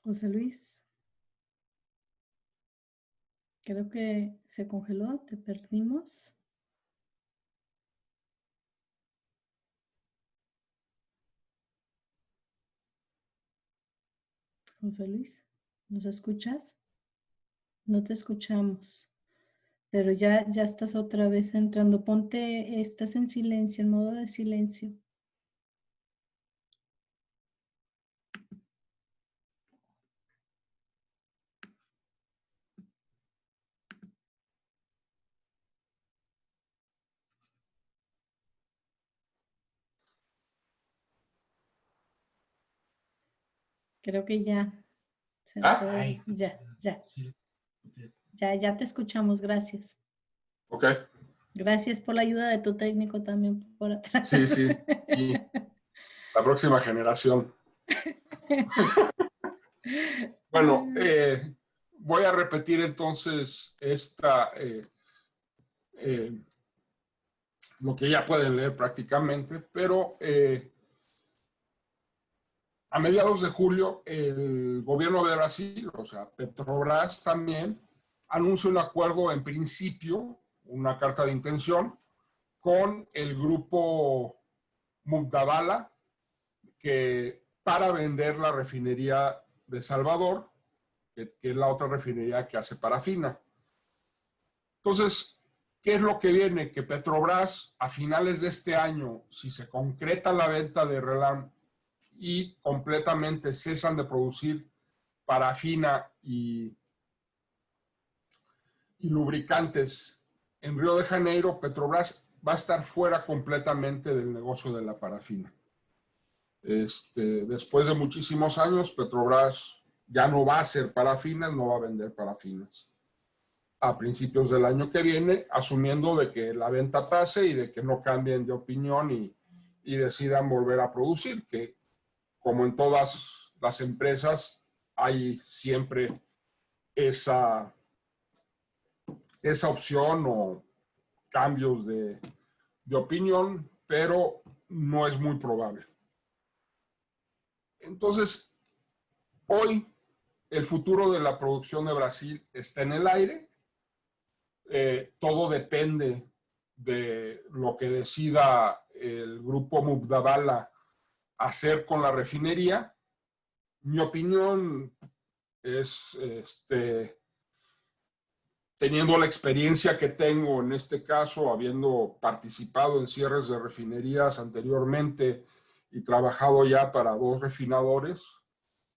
José Luis, creo que se congeló, te perdimos. José Luis, ¿nos escuchas? No te escuchamos, pero ya estás otra vez entrando. Ponte, estás en silencio, en modo de silencio. Creo que ya se fue. Ya te escuchamos, gracias. Ok. Gracias por la ayuda de tu técnico también por atrás. Sí, sí. Y la próxima generación. Bueno, voy a repetir entonces lo que ya pueden leer prácticamente, pero a mediados de julio el gobierno de Brasil, o sea, Petrobras también, anuncia un acuerdo en principio, una carta de intención, con el grupo Mubadala, que para vender la refinería de Salvador, que es la otra refinería que hace parafina. Entonces, ¿qué es lo que viene? Que Petrobras a finales de este año, si se concreta la venta de RLAM y completamente cesan de producir parafina y lubricantes en Río de Janeiro, Petrobras va a estar fuera completamente del negocio de la parafina. Después de muchísimos años, Petrobras ya no va a hacer parafinas, no va a vender parafinas a principios del año que viene, asumiendo de que la venta pase y de que no cambien de opinión y decidan volver a producir, que como en todas las empresas hay siempre esa opción o cambios de opinión, pero no es muy probable. Entonces, hoy el futuro de la producción de Brasil está en el aire. Todo depende de lo que decida el grupo Mubadala hacer con la refinería. Mi opinión es, teniendo la experiencia que tengo en este caso, habiendo participado en cierres de refinerías anteriormente y trabajado ya para 2 refinadores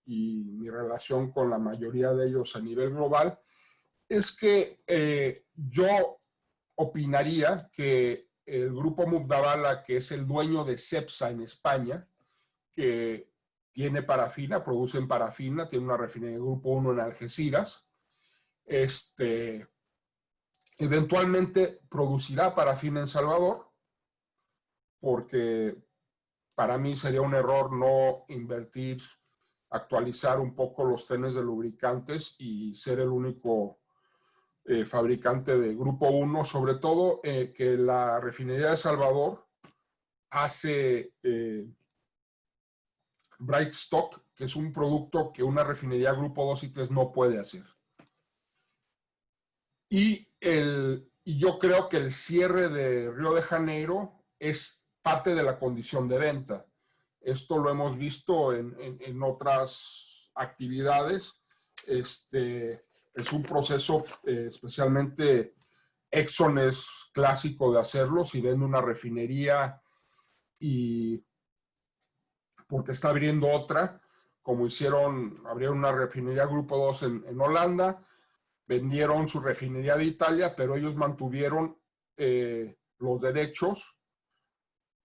y mi relación con la mayoría de ellos a nivel global, es que yo opinaría que el grupo Mubadala, que es el dueño de Cepsa en España, que tiene parafina, producen parafina, tiene una refinería de Grupo 1 en Algeciras, eventualmente producirá parafina en Salvador, porque para mí sería un error no invertir, actualizar un poco los trenes de lubricantes y ser el único fabricante de Grupo 1, sobre todo que la refinería de Salvador hace bright stock, que es un producto que una refinería Grupo 2 y 3 no puede hacer. Y yo creo que el cierre de Río de Janeiro es parte de la condición de venta. Esto lo hemos visto en otras actividades. Es un proceso especialmente Exxon es clásico de hacerlo. Si vende una refinería y porque está abriendo otra, como abrieron una refinería Grupo 2 en Holanda, vendieron su refinería de Italia, pero ellos mantuvieron los derechos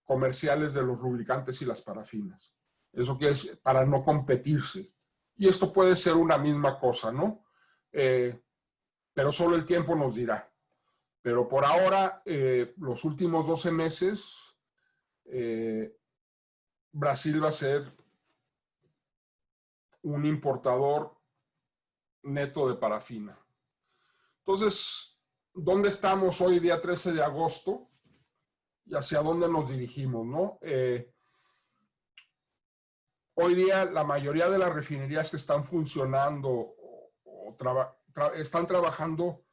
comerciales de los lubricantes y las parafinas. Eso que es para no competirse. Y esto puede ser una misma cosa, ¿no? Pero solo el tiempo nos dirá. Pero por ahora, los últimos 12 meses, Brasil va a ser un importador neto de parafina. Entonces, ¿dónde estamos hoy, día 13 de agosto? ¿Y hacia dónde nos dirigimos, no? Hoy día, la mayoría de las refinerías que están funcionando están trabajando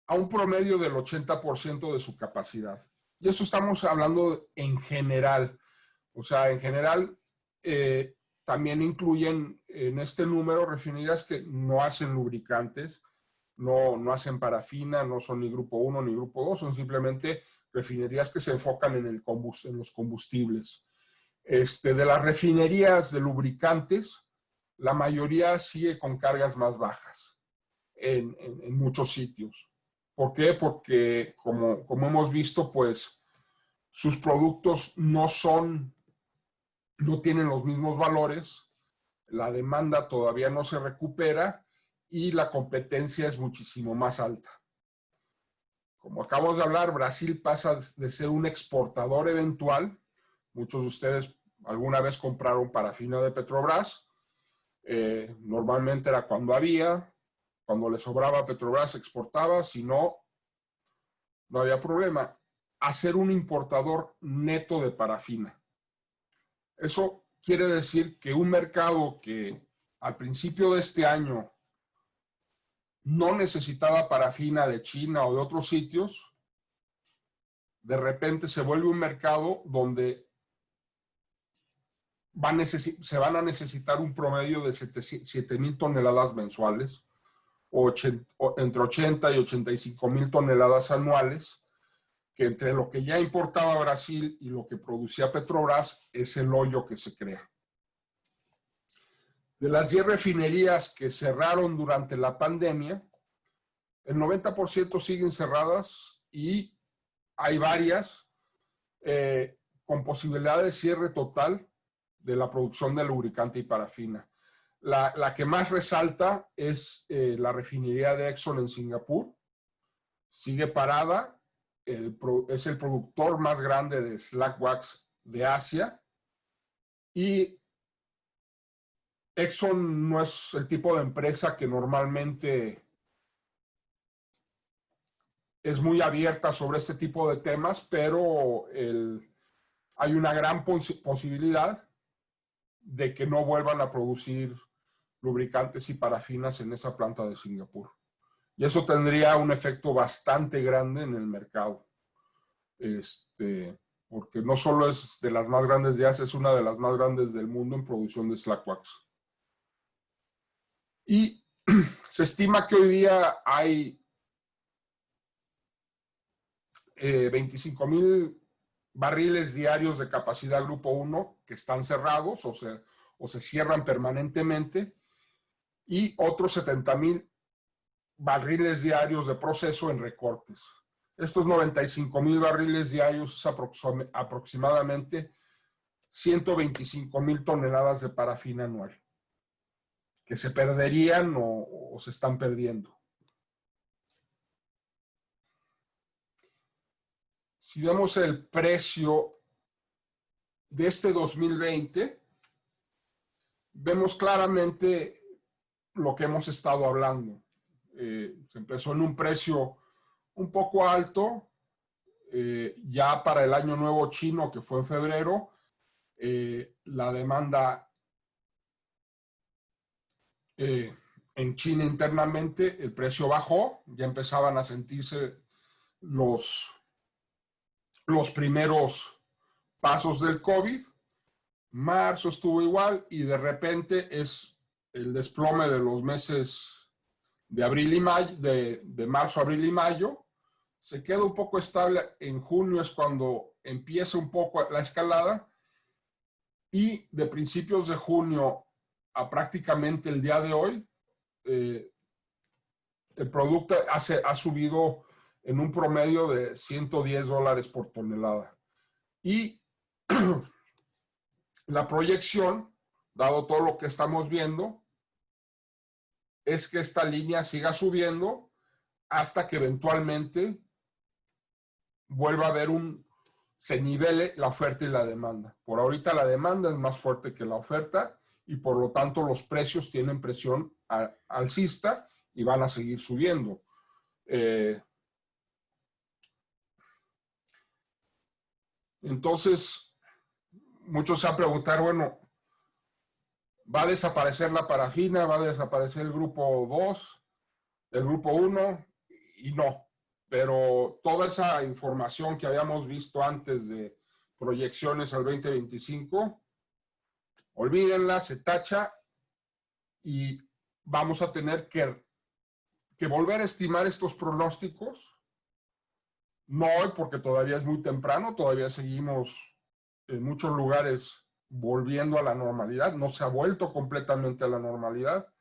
a un promedio del 80% de su capacidad. Y eso estamos hablando en general. O sea, en general, también incluyen en este número refinerías que no hacen lubricantes, no hacen parafina, no son ni grupo 1 ni grupo 2, son simplemente refinerías que se enfocan en los combustibles. De las refinerías de lubricantes, la mayoría sigue con cargas más bajas en muchos sitios. ¿Por qué? Porque como hemos visto, pues sus productos no tienen los mismos valores, la demanda todavía no se recupera y la competencia es muchísimo más alta. Como acabamos de hablar, Brasil pasa de ser un exportador eventual. Muchos de ustedes alguna vez compraron parafina de Petrobras. Normalmente era cuando le sobraba Petrobras exportaba, si no, no había problema. A ser un importador neto de parafina. Eso quiere decir que un mercado que al principio de este año no necesitaba parafina de China o de otros sitios, de repente se vuelve un mercado donde se van a necesitar un promedio de 7,000 toneladas mensuales, o entre 80 y 85,000 toneladas anuales, que entre lo que ya importaba Brasil y lo que producía Petrobras es el hoyo que se crea. De las 10 refinerías que cerraron durante la pandemia, el 90% siguen cerradas y hay varias con posibilidad de cierre total de la producción de lubricante y parafina. La que más resalta es la refinería de Exxon en Singapur. Sigue parada, es el productor más grande de slack wax de Asia y Exxon no es el tipo de empresa que normalmente es muy abierta sobre este tipo de temas, pero hay una gran posibilidad de que no vuelvan a producir lubricantes y parafinas en esa planta de Singapur. Y eso tendría un efecto bastante grande en el mercado. Porque no solo es de las más grandes de Asia, es una de las más grandes del mundo en producción de slack wax. Y se estima que hoy día hay 25,000 barriles diarios de capacidad grupo 1 que están cerrados o se cierran permanentemente y otros 70,000 barriles diarios de proceso en recortes. Estos 95,000 barriles diarios es aproximadamente 125,000 toneladas de parafina anual que se perderían o se están perdiendo. Si vemos el precio de este 2020, vemos claramente lo que hemos estado hablando. Se empezó en un precio un poco alto, ya para el año nuevo chino, que fue en febrero, la demanda en China internamente, el precio bajó, ya empezaban a sentirse los primeros pasos del COVID. Marzo estuvo igual y de repente es el desplome de los meses abril y mayo, de marzo, abril y mayo. Se queda un poco estable. En junio es cuando empieza un poco la escalada. Y de principios de junio a prácticamente el día de hoy, el producto ha subido en un promedio de $110 por tonelada. Y la proyección, dado todo lo que estamos viendo, es que esta línea siga subiendo hasta que eventualmente vuelva a haber se nivele la oferta y la demanda. Por ahorita la demanda es más fuerte que la oferta y por lo tanto los precios tienen presión alcista y van a seguir subiendo. Entonces, muchos se van a preguntar, bueno, ¿va a desaparecer la parafina? ¿Va a desaparecer el grupo 2, el grupo 1? Y no. Pero toda esa información que habíamos visto antes de proyecciones al 2025, olvídenla, se tacha y vamos a tener que volver a estimar estos pronósticos. No hoy, porque todavía es muy temprano, todavía seguimos en muchos lugares volviendo a la normalidad, no se ha vuelto completamente a la normalidad.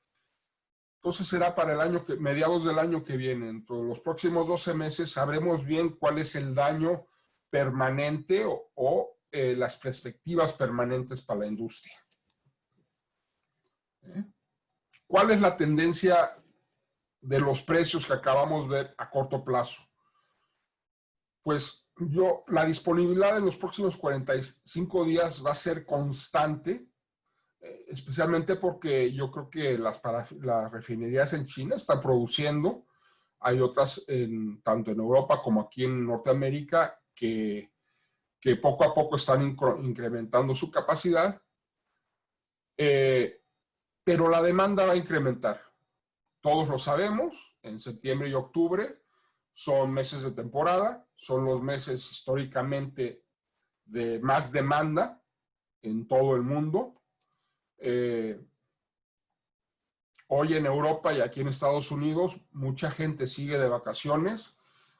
Entonces será para mediados del año que viene, entre los próximos 12 meses, sabremos bien cuál es el daño permanente o las perspectivas permanentes para la industria. ¿Cuál es la tendencia de los precios que acabamos de ver a corto plazo? Pues la disponibilidad en los próximos 45 días va a ser constante, especialmente porque yo creo que las refinerías en China están produciendo. Hay otras, tanto en Europa como aquí en Norteamérica, que poco a poco están incrementando su capacidad, pero la demanda va a incrementar. Todos lo sabemos, en septiembre y octubre son meses de temporada, son los meses históricamente de más demanda en todo el mundo. Hoy en Europa y aquí en Estados Unidos, mucha gente sigue de vacaciones.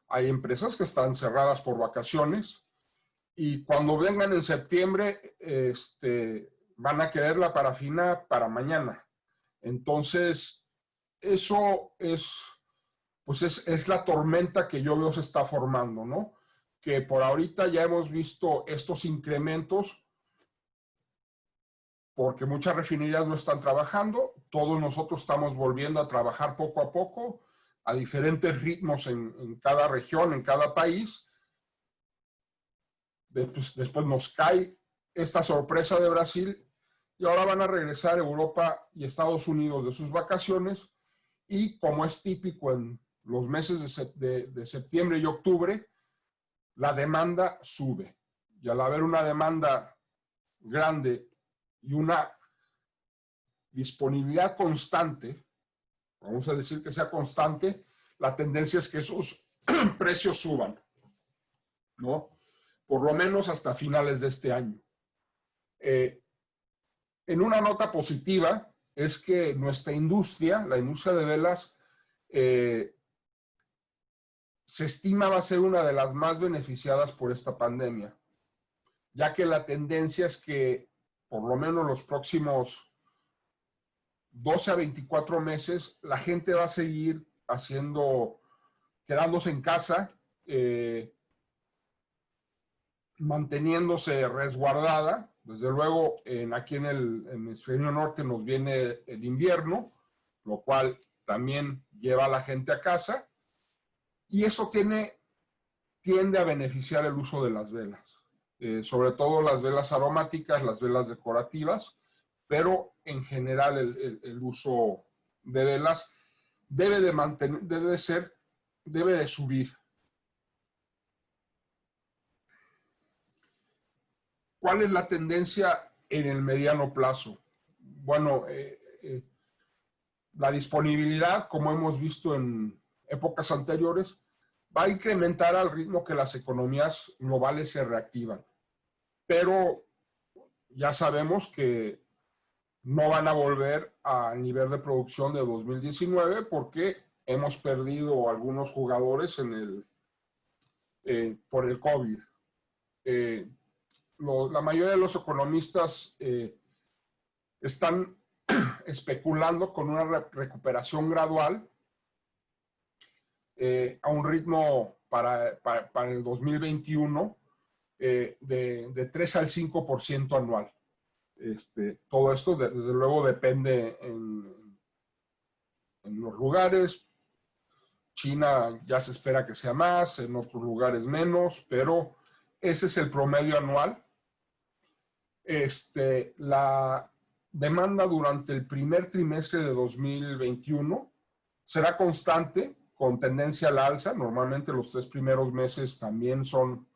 Hay empresas que están cerradas por vacaciones y cuando vengan en septiembre, van a querer la parafina para mañana. Entonces, eso es la tormenta que yo veo se está formando, ¿no? Que por ahorita ya hemos visto estos incrementos porque muchas refinerías no están trabajando, todos nosotros estamos volviendo a trabajar poco a poco, a diferentes ritmos en cada región, en cada país. Después nos cae esta sorpresa de Brasil y ahora van a regresar Europa y Estados Unidos de sus vacaciones y como es típico en los meses de septiembre y octubre, la demanda sube. Y al haber una demanda grande y una disponibilidad constante, vamos a decir que sea constante, la tendencia es que esos precios suban, ¿no? Por lo menos hasta finales de este año. En una nota positiva es que nuestra industria, la industria de velas, se estima va a ser una de las más beneficiadas por esta pandemia, ya que la tendencia es que por lo menos los próximos 12 a 24 meses la gente va a seguir quedándose en casa, manteniéndose resguardada. Desde luego, aquí en el hemisferio norte nos viene el invierno, lo cual también lleva a la gente a casa. Y eso tiende a beneficiar el uso de las velas, sobre todo las velas aromáticas, las velas decorativas, pero en general el uso de velas debe de subir. ¿Cuál es la tendencia en el mediano plazo? Bueno, la disponibilidad, como hemos visto en épocas anteriores, va a incrementar al ritmo que las economías globales se reactivan. Pero ya sabemos que no van a volver al nivel de producción de 2019 porque hemos perdido algunos jugadores por el COVID. La mayoría de los economistas están especulando con una recuperación gradual a un ritmo para el 2021 de 3 al 5% anual. Todo esto, desde luego, depende en los lugares. China ya se espera que sea más, en otros lugares menos, pero ese es el promedio anual. La demanda durante el primer trimestre de 2021 será constante, con tendencia al alza. Normalmente los 3 primeros meses también son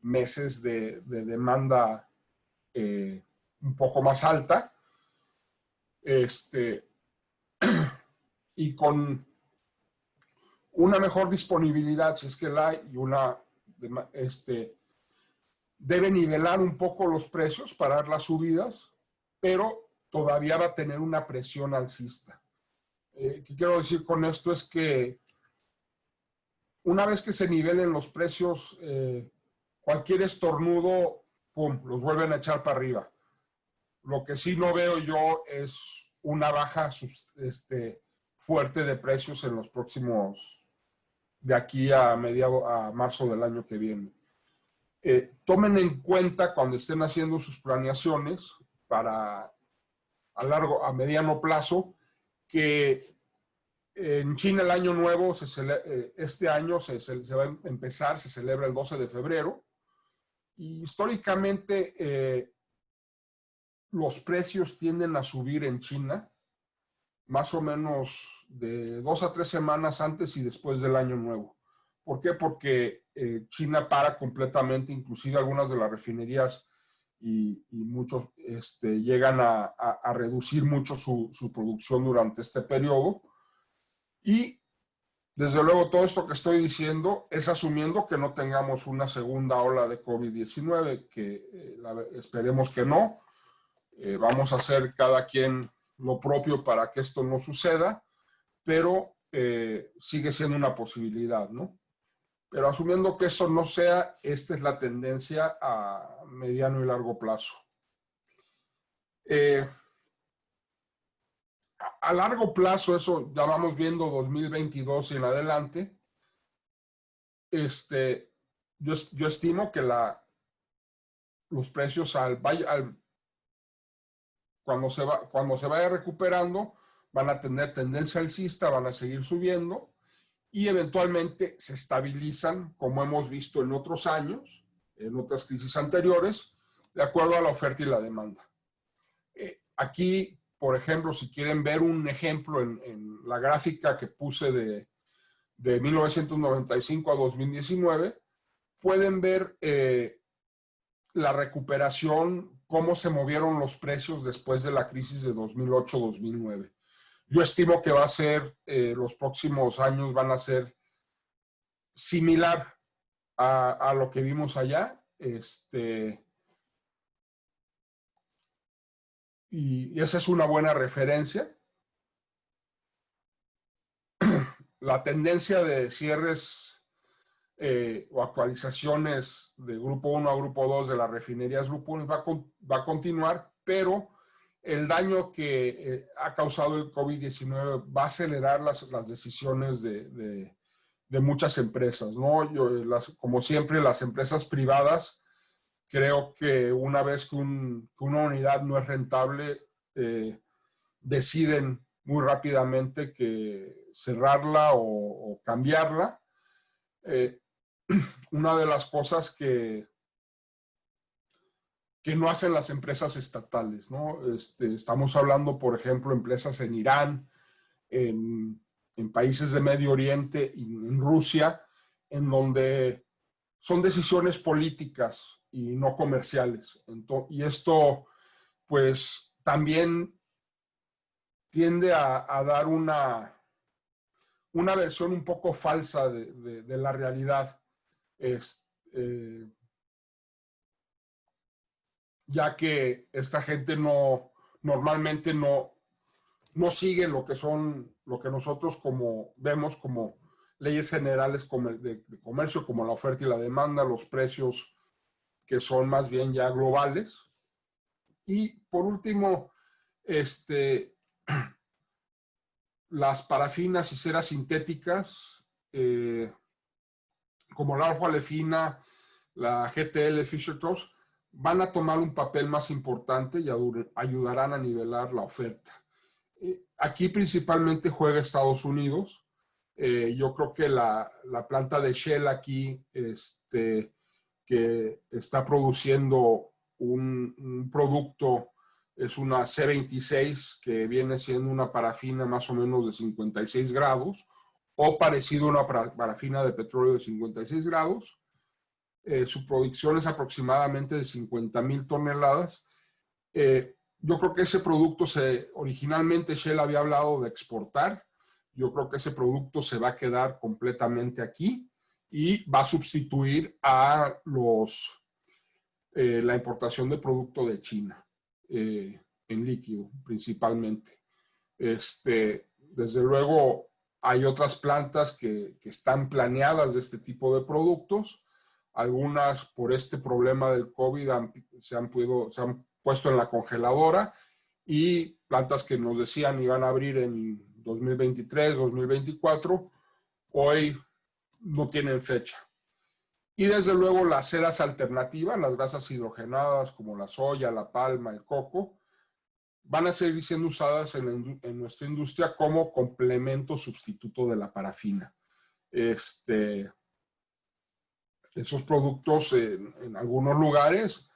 meses de demanda un poco más alta. Y con una mejor disponibilidad, si es que la hay, y debe nivelar un poco los precios para dar las subidas, pero todavía va a tener una presión alcista. ¿Qué quiero decir con esto? Es que una vez que se nivelen los precios, cualquier estornudo, pum, los vuelven a echar para arriba. Lo que sí no veo yo es una baja fuerte de precios en los próximos, de aquí a marzo del año que viene. Tomen en cuenta cuando estén haciendo sus planeaciones para a mediano plazo, que en China el año nuevo, este año se va a empezar, se celebra el 12 de febrero, y históricamente los precios tienden a subir en China más o menos de 2 a 3 semanas antes y después del año nuevo. ¿Por qué? Porque China para completamente, inclusive algunas de las refinerías y muchos llegan a reducir mucho su producción durante este periodo. Y desde luego todo esto que estoy diciendo es asumiendo que no tengamos una segunda ola de COVID-19, que esperemos que no. Vamos a hacer cada quien lo propio para que esto no suceda, pero sigue siendo una posibilidad, ¿no? Pero asumiendo que eso no sea, esta es la tendencia a mediano y largo plazo. A largo plazo, eso ya vamos viendo 2022 y en adelante, yo estimo que los precios cuando se vaya recuperando van a tener tendencia alcista, van a seguir subiendo y eventualmente se estabilizan, como hemos visto en otros años, en otras crisis anteriores, de acuerdo a la oferta y la demanda. Aquí, por ejemplo, si quieren ver un ejemplo en la gráfica que puse de 1995 a 2019, pueden ver la recuperación, cómo se movieron los precios después de la crisis de 2008-2009. Yo estimo que va a ser, los próximos años van a ser similar a lo que vimos allá. Y esa es una buena referencia. La tendencia de cierres o actualizaciones de grupo 1 a grupo 2 de las refinerías grupo 1 va a continuar, pero el daño que ha causado el COVID-19 va a acelerar las decisiones de muchas empresas, ¿no? Como siempre, las empresas privadas, creo que una vez que una unidad no es rentable, deciden muy rápidamente que cerrarla o cambiarla. Una de las cosas que no hacen las empresas estatales, ¿no? Estamos hablando, por ejemplo, empresas en Irán, en países de Medio Oriente y en Rusia, en donde son decisiones políticas y no comerciales. Y esto, pues, también tiende a dar una versión un poco falsa de la realidad. Ya que esta gente no normalmente no sigue lo que nosotros vemos como leyes generales de comercio, como la oferta y la demanda, los precios que son más bien ya globales. Y por último, las parafinas y ceras sintéticas, como la alfa-olefina, la GTL, Fischer-Tropsch, van a tomar un papel más importante y ayudarán a nivelar la oferta. Aquí principalmente juega Estados Unidos. Yo creo que la planta de Shell aquí, que está produciendo un producto, es una C26, que viene siendo una parafina más o menos de 56 grados, o parecido a una parafina de petróleo de 56 grados. Su producción es aproximadamente de 50,000 toneladas. Yo creo que ese producto originalmente Shell había hablado de exportar. Yo creo que ese producto se va a quedar completamente aquí y va a sustituir a la importación de producto de China, en líquido principalmente. Desde luego hay otras plantas que están planeadas de este tipo de productos. Algunas, por este problema del COVID, se han puesto en la congeladora, y plantas que nos decían iban a abrir en 2023, 2024, hoy no tienen fecha. Y desde luego las ceras alternativas, las grasas hidrogenadas como la soya, la palma, el coco, van a seguir siendo usadas en nuestra industria como complemento sustituto de la parafina. Esos productos en algunos lugares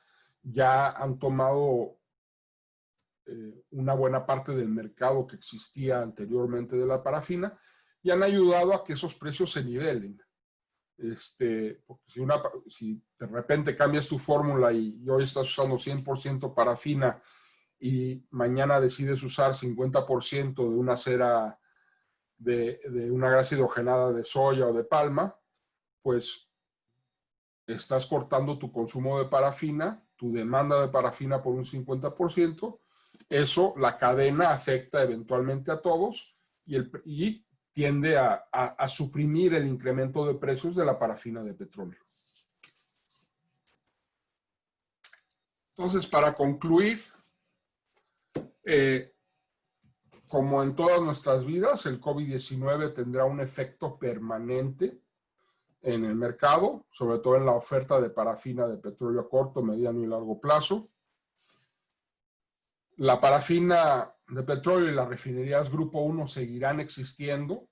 ya han tomado una buena parte del mercado que existía anteriormente de la parafina y han ayudado a que esos precios se nivelen. Porque si de repente cambias tu fórmula y hoy estás usando 100% parafina y mañana decides usar 50% de una cera de una grasa hidrogenada de soya o de palma, pues estás cortando tu consumo de parafina, tu demanda de parafina por un 50%. Eso, la cadena afecta eventualmente a todos y tiende a suprimir el incremento de precios de la parafina de petróleo. Entonces, para concluir, como en todas nuestras vidas, el COVID-19 tendrá un efecto permanente en el mercado, sobre todo en la oferta de parafina de petróleo a corto, mediano y largo plazo. La parafina de petróleo y las refinerías Grupo 1 seguirán existiendo,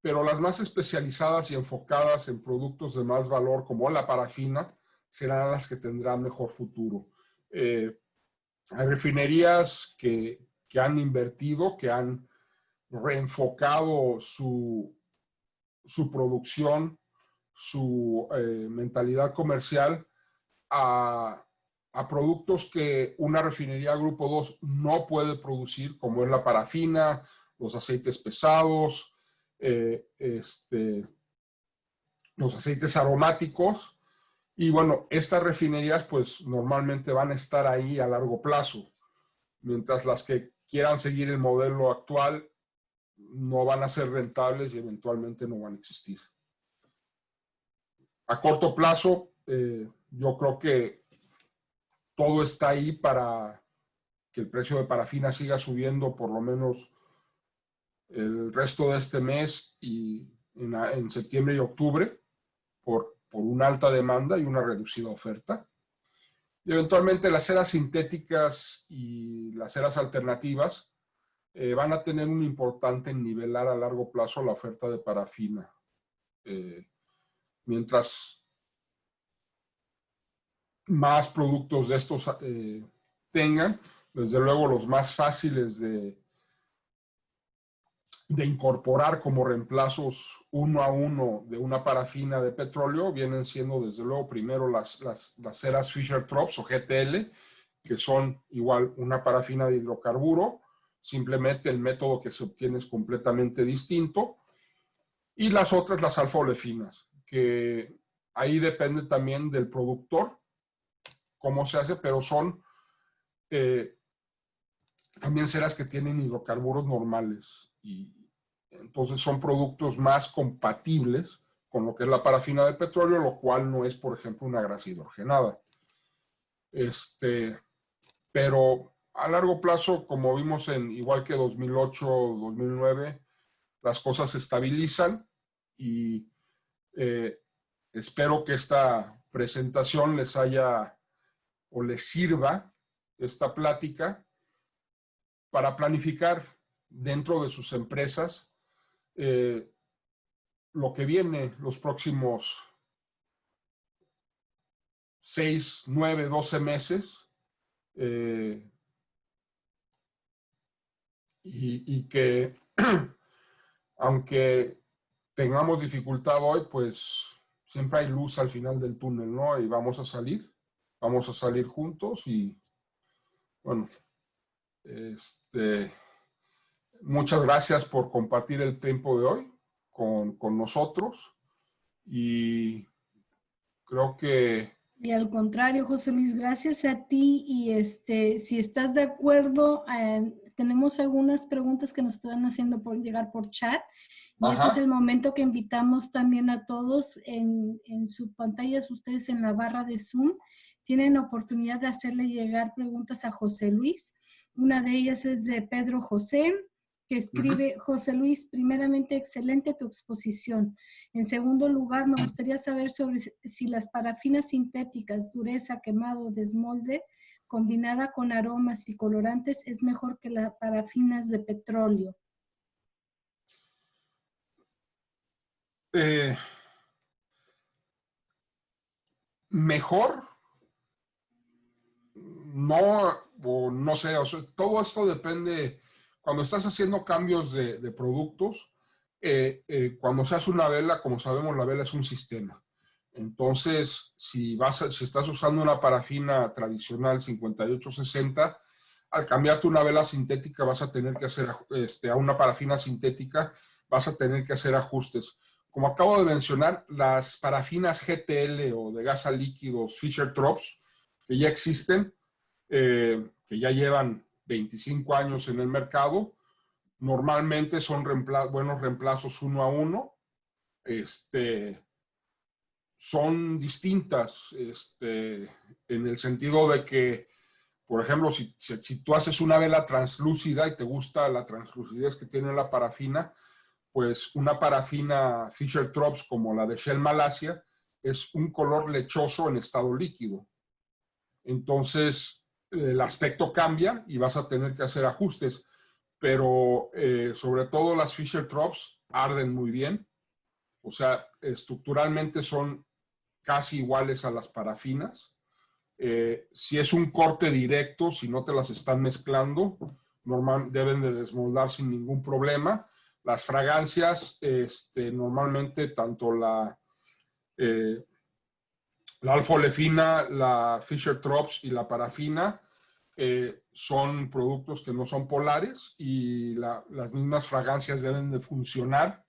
pero las más especializadas y enfocadas en productos de más valor, como la parafina, serán las que tendrán mejor futuro. Hay refinerías que han invertido, que han reenfocado su producción, su mentalidad comercial a productos que una refinería Grupo 2 no puede producir, como es la parafina, los aceites pesados, los aceites aromáticos. Y bueno, estas refinerías pues normalmente van a estar ahí a largo plazo, mientras las que quieran seguir el modelo actual no van a ser rentables y eventualmente no van a existir. A corto plazo, yo creo que todo está ahí para que el precio de parafina siga subiendo por lo menos el resto de este mes y en septiembre y octubre por una alta demanda y una reducida oferta. Y eventualmente las ceras sintéticas y las ceras alternativas van a tener un importante en nivelar a largo plazo la oferta de parafina. Mientras más productos de estos tengan, desde luego los más fáciles de incorporar como reemplazos uno a uno de una parafina de petróleo vienen siendo desde luego primero las ceras Fischer-Tropsch o GTL, que son igual una parafina de hidrocarburo, simplemente el método que se obtiene es completamente distinto, y las otras, las alfa-olefinas, que ahí depende también del productor cómo se hace, pero son también ceras que tienen hidrocarburos normales. Y entonces son productos más compatibles con lo que es la parafina de petróleo, lo cual no es, por ejemplo, una grasa hidrogenada. Pero a largo plazo, como vimos igual que 2008, 2009, las cosas se estabilizan y espero que esta presentación les haya o les sirva esta plática para planificar dentro de sus empresas lo que viene los próximos 6, 9, 12 meses y que aunque tengamos dificultad hoy, pues siempre hay luz al final del túnel, ¿no? Y vamos a salir juntos y bueno, muchas gracias por compartir el tiempo de hoy con nosotros y creo que... Y al contrario, José Luis, gracias a ti y si estás de acuerdo, tenemos algunas preguntas que nos están haciendo por llegar por chat y este es el momento que invitamos también a todos en sus pantallas, ustedes en la barra de Zoom, tienen oportunidad de hacerle llegar preguntas a José Luis. Una de ellas es de Pedro José, que escribe, José Luis, primeramente, excelente tu exposición. En segundo lugar, me gustaría saber sobre si las parafinas sintéticas, dureza, quemado, desmolde, combinada con aromas y colorantes, es mejor que las parafinas de petróleo. Mejor, no, o no sé, o sea, todo esto depende, cuando estás haciendo cambios de productos, cuando se hace una vela, como sabemos, la vela es un sistema. Entonces, si estás usando una parafina tradicional 5860, al cambiarte una vela sintética vas a tener que hacer, a una parafina sintética, vas a tener que hacer ajustes. Como acabo de mencionar, las parafinas GTL o de gas a líquidos Fischer-Tropsch, que ya existen, que ya llevan 25 años en el mercado, normalmente son buenos reemplazos 1 a 1. Son distintas en el sentido de que, por ejemplo, si tú haces una vela translúcida y te gusta la translucidez que tiene la parafina, pues una parafina Fischer-Tropsch como la de Shell Malasia es un color lechoso en estado líquido. Entonces, el aspecto cambia y vas a tener que hacer ajustes, pero sobre todo las Fischer-Tropsch arden muy bien, o sea, estructuralmente son casi iguales a las parafinas. Si es un corte directo, si no te las están mezclando, deben de desmoldar sin ningún problema. Las fragancias, normalmente tanto la alfa-olefina, la Fischer-Tropsch y la parafina son productos que no son polares y las mismas fragancias deben de funcionar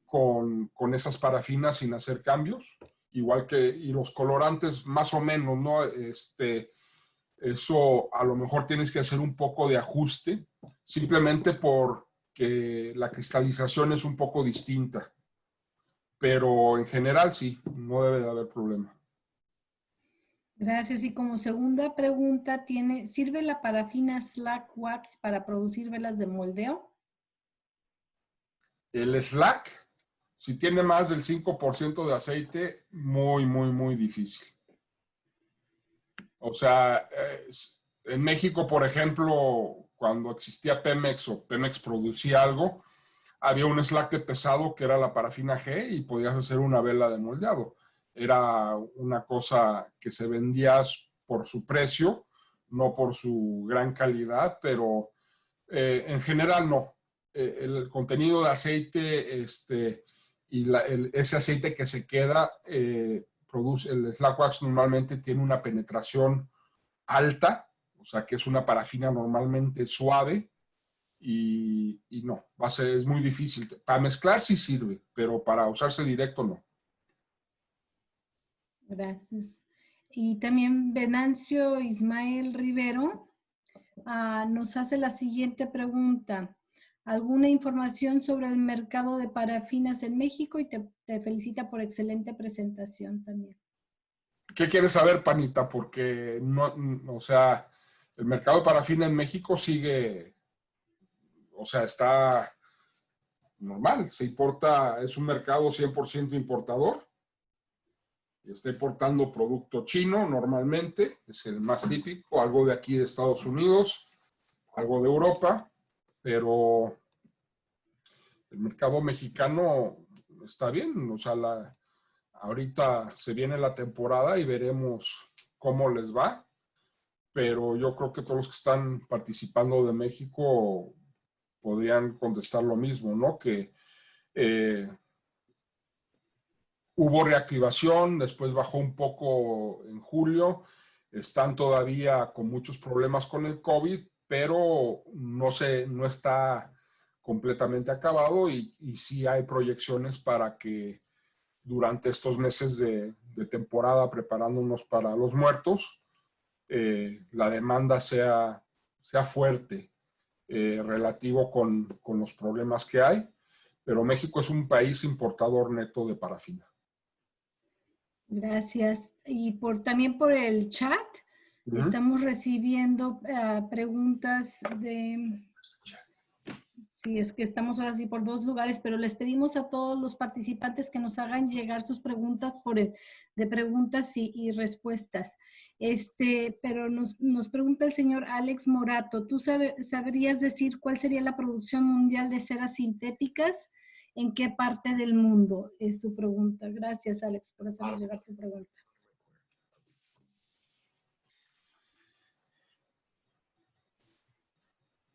con esas parafinas sin hacer cambios, igual que y los colorantes más o menos, ¿no? Eso a lo mejor tienes que hacer un poco de ajuste, simplemente porque la cristalización es un poco distinta, pero en general sí, no debe de haber problema. Gracias. Y como segunda pregunta, ¿sirve la parafina Slack Wax para producir velas de moldeo? El Slack, si tiene más del 5% de aceite, muy, muy, muy difícil. O sea, en México, por ejemplo, cuando existía Pemex o Pemex producía algo, había un slack de pesado que era la parafina G y podías hacer una vela de moldeado. Era una cosa que se vendía por su precio, no por su gran calidad, pero en general no. El contenido de aceite y ese aceite que se queda, produce, el slack wax normalmente tiene una penetración alta, o sea que es una parafina normalmente suave y no, es muy difícil. Para mezclar sí sirve, pero para usarse directo no. Gracias. Y también Venancio Ismael Rivero nos hace la siguiente pregunta. ¿Alguna información sobre el mercado de parafinas en México? Y te felicita por excelente presentación también. ¿Qué quieres saber, Panita? Porque no, o sea, el mercado de parafina en México sigue, o sea, está normal. Se importa, es un mercado 100% importador. Está importando producto chino normalmente, es el más típico, algo de aquí de Estados Unidos, algo de Europa, pero el mercado mexicano está bien, o sea, ahorita se viene la temporada y veremos cómo les va, pero yo creo que todos los que están participando de México podrían contestar lo mismo, ¿no? Que hubo reactivación, después bajó un poco en julio, están todavía con muchos problemas con el COVID, pero no está completamente acabado y sí hay proyecciones para que durante estos meses de temporada preparándonos para los muertos, la demanda sea fuerte relativo con los problemas que hay, pero México es un país importador neto de parafina. Gracias. Y también por el chat estamos recibiendo preguntas de... Sí, es que estamos ahora sí por dos lugares, pero les pedimos a todos los participantes que nos hagan llegar sus preguntas de preguntas y respuestas. Pero nos pregunta el señor Alex Morato, ¿tú sabrías decir cuál sería la producción mundial de ceras sintéticas? ¿En qué parte del mundo? Es su pregunta. Gracias, Alex, por hacernos llegar tu pregunta.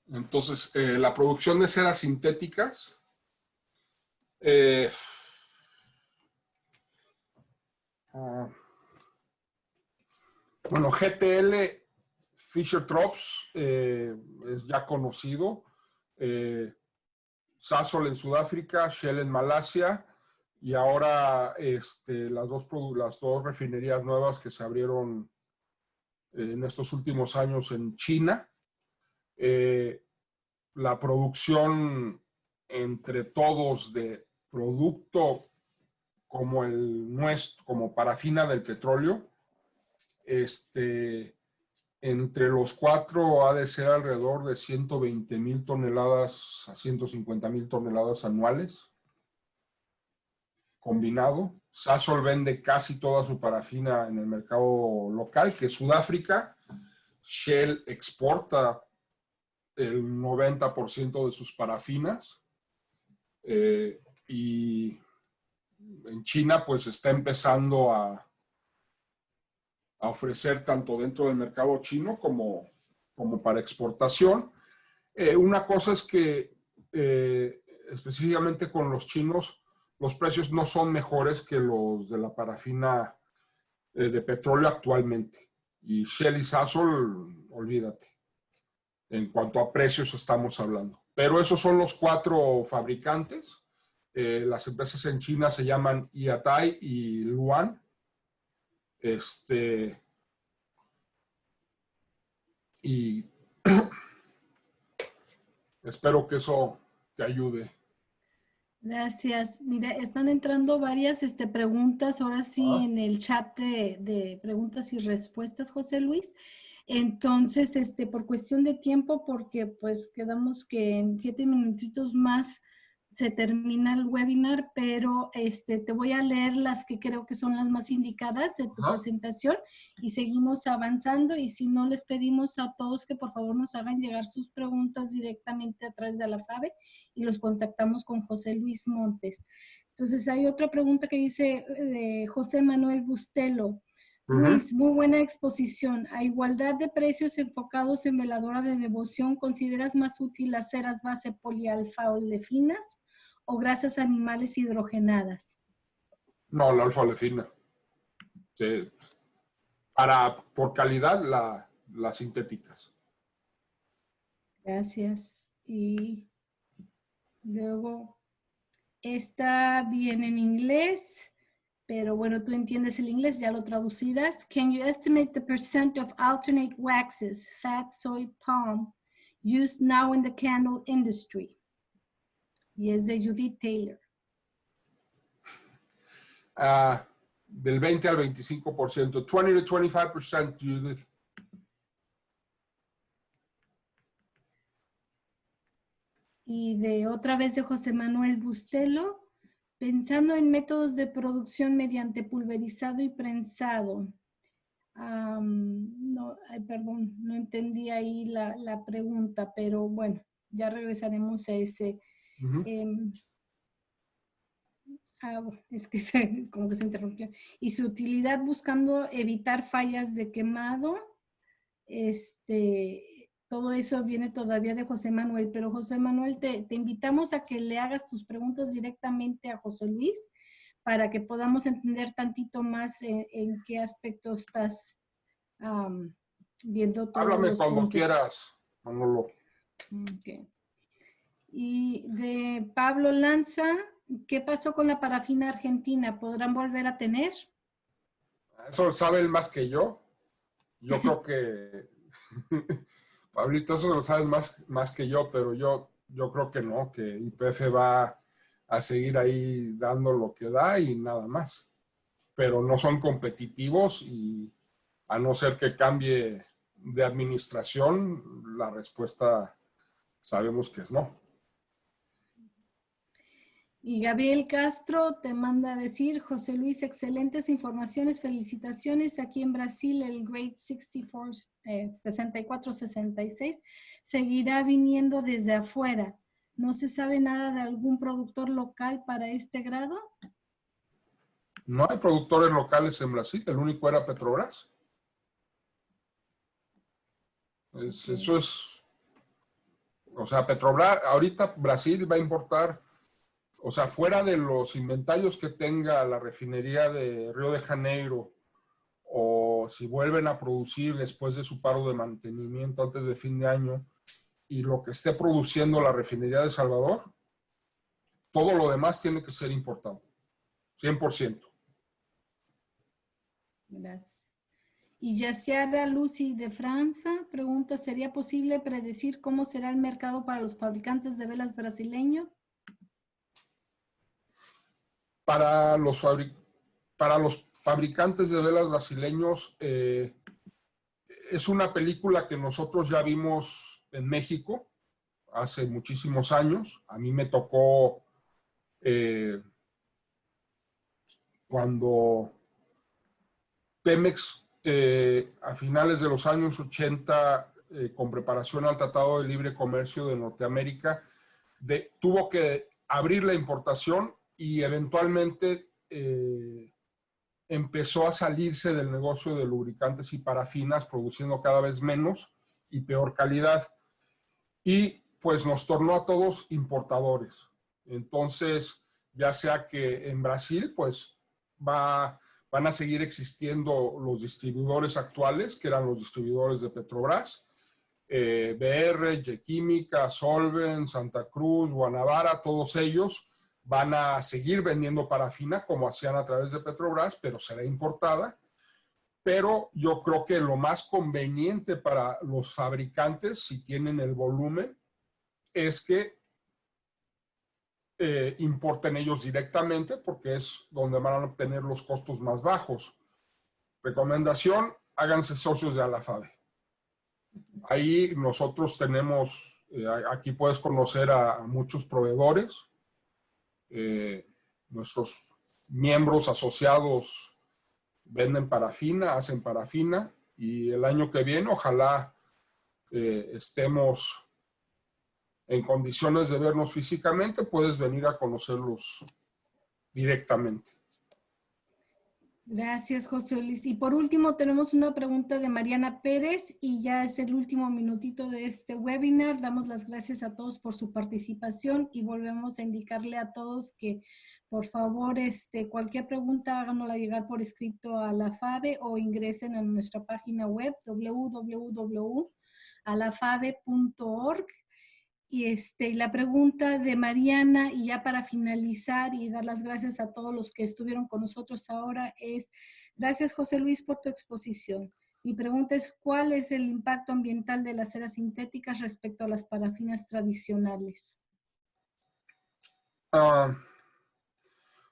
Entonces, la producción de ceras sintéticas, bueno, GTL Fischer-Tropsch es ya conocido, Sasol en Sudáfrica, Shell en Malasia, y ahora las dos refinerías nuevas que se abrieron en estos últimos años en China. La producción entre todos de producto como el nuestro, como parafina del petróleo, entre los cuatro ha de ser alrededor de 120,000 toneladas a 150,000 toneladas anuales combinado. Sasol vende casi toda su parafina en el mercado local, que es Sudáfrica. Shell exporta el 90% de sus parafinas. Y en China pues está empezando a ofrecer tanto dentro del mercado chino como para exportación. Una cosa es que específicamente con los chinos los precios no son mejores que los de la parafina de petróleo actualmente. Y Shell y Sasol, olvídate. En cuanto a precios estamos hablando. Pero esos son los cuatro fabricantes. Las empresas en China se llaman Yatai y Luan. Y espero que eso te ayude. Gracias. Mira, están entrando varias preguntas ahora sí en el chat de preguntas y respuestas, José Luis. Entonces, por cuestión de tiempo, porque pues quedamos que en 7 minutitos más se termina el webinar, pero te voy a leer las que creo que son las más indicadas de tu presentación y seguimos avanzando. Y si no, les pedimos a todos que por favor nos hagan llegar sus preguntas directamente a través de la FABE y los contactamos con José Luis Montes. Entonces, hay otra pregunta que dice de José Manuel Bustelo. Luis, muy buena exposición. A igualdad de precios enfocados en veladora de devoción, ¿consideras más útil las ceras base polialfa-olefinas o grasas animales hidrogenadas? No, la alfa-olefina. Sí. Por calidad, las sintéticas. Gracias. Y luego, esta viene en inglés. pero bueno, tú entiendes el inglés, ya lo traducirás. Can you estimate the percent of alternate waxes, fat, soy, palm, used now in the candle industry? Y es de Judith Taylor. Del 20 al 25%, 20 to 25%, Judith. Y de otra vez de José Manuel Bustelo, pensando en métodos de producción mediante pulverizado y prensado. No, perdón, no entendí ahí la pregunta, pero bueno, ya regresaremos a ese. Es que como que se interrumpió. Y su utilidad buscando evitar fallas de quemado, todo eso viene todavía de José Manuel, pero José Manuel, te invitamos a que le hagas tus preguntas directamente a José Luis para que podamos entender tantito más en qué aspecto estás viendo todos Háblame los cuando puntos. quieras, Manolo. Okay. Y de Pablo Lanza, ¿qué pasó con la parafina argentina? ¿Podrán volver a tener? Eso sabe él más que yo. Yo creo que Pablito, eso lo sabes más que yo, pero yo creo que no, que YPF va a seguir ahí dando lo que da y nada más. Pero no son competitivos y a no ser que cambie de administración, la respuesta sabemos que es no. Y Gabriel Castro te manda a decir, José Luis, excelentes informaciones, felicitaciones. Aquí en Brasil el Grade 6466 seguirá viniendo desde afuera. ¿No se sabe nada de algún productor local para este grado? No hay productores locales en Brasil, el único era Petrobras. Eso es, o sea, Petrobras, ahorita Brasil va a importar, o sea, fuera de los inventarios que tenga la refinería de Río de Janeiro, o si vuelven a producir después de su paro de mantenimiento antes de fin de año, y lo que esté produciendo la refinería de Salvador, todo lo demás tiene que ser importado, 100%. Gracias. Y Yaciara Lucy de Francia pregunta, ¿sería posible predecir cómo será el mercado para los fabricantes de velas brasileños? Para los fabricantes de velas brasileños, es una película que nosotros ya vimos en México hace muchísimos años. A mí me tocó cuando Pemex, a finales de los años 80, con preparación al Tratado de Libre Comercio de Norteamérica, tuvo que abrir la importación y eventualmente empezó a salirse del negocio de lubricantes y parafinas, produciendo cada vez menos y peor calidad. Y pues nos tornó a todos importadores. Entonces, ya sea que en Brasil, pues van a seguir existiendo los distribuidores actuales, que eran los distribuidores de Petrobras, BR, Gequímica, Solven, Santa Cruz, Guanabara, todos ellos van a seguir vendiendo parafina como hacían a través de Petrobras, pero será importada. Pero yo creo que lo más conveniente para los fabricantes, si tienen el volumen, es que importen ellos directamente, porque es donde van a obtener los costos más bajos. Recomendación, háganse socios de Alafabe. Ahí nosotros tenemos, aquí puedes conocer a muchos proveedores, nuestros miembros asociados venden parafina, hacen parafina, y el año que viene ojalá estemos en condiciones de vernos físicamente, puedes venir a conocerlos directamente. Gracias, José Luis. Y por último, tenemos una pregunta de Mariana Pérez y ya es el último minutito de este webinar. Damos las gracias a todos por su participación y volvemos a indicarle a todos que, por favor, cualquier pregunta háganosla llegar por escrito a la FABE o ingresen a nuestra página web www.alafabe.org y la pregunta de Mariana, y ya para finalizar y dar las gracias a todos los que estuvieron con nosotros ahora, es: gracias, José Luis, por tu exposición. Mi pregunta es: ¿cuál es el impacto ambiental de las ceras sintéticas respecto a las parafinas tradicionales?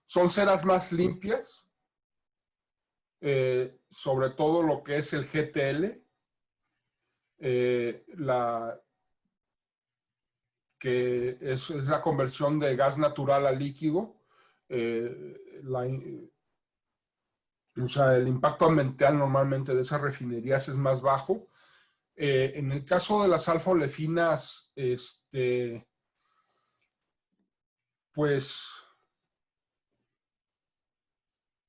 Son ceras más limpias, sobre todo lo que es el GTL, que es la conversión de gas natural a líquido. O sea, el impacto ambiental normalmente de esas refinerías es más bajo. En el caso de las alfa-olefinas, pues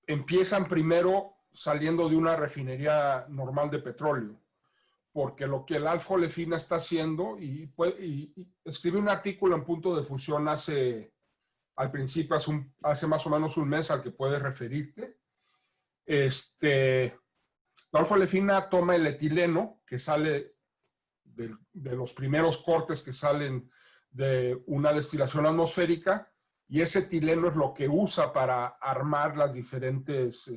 empiezan primero saliendo de una refinería normal de petróleo, porque lo que el alfa-olefina está haciendo, y escribí un artículo en Punto de Fusión al principio, hace más o menos un mes, al que puedes referirte. La alfa-olefina toma el etileno que sale de los primeros cortes que salen de una destilación atmosférica, y ese etileno es lo que usa para armar las diferentes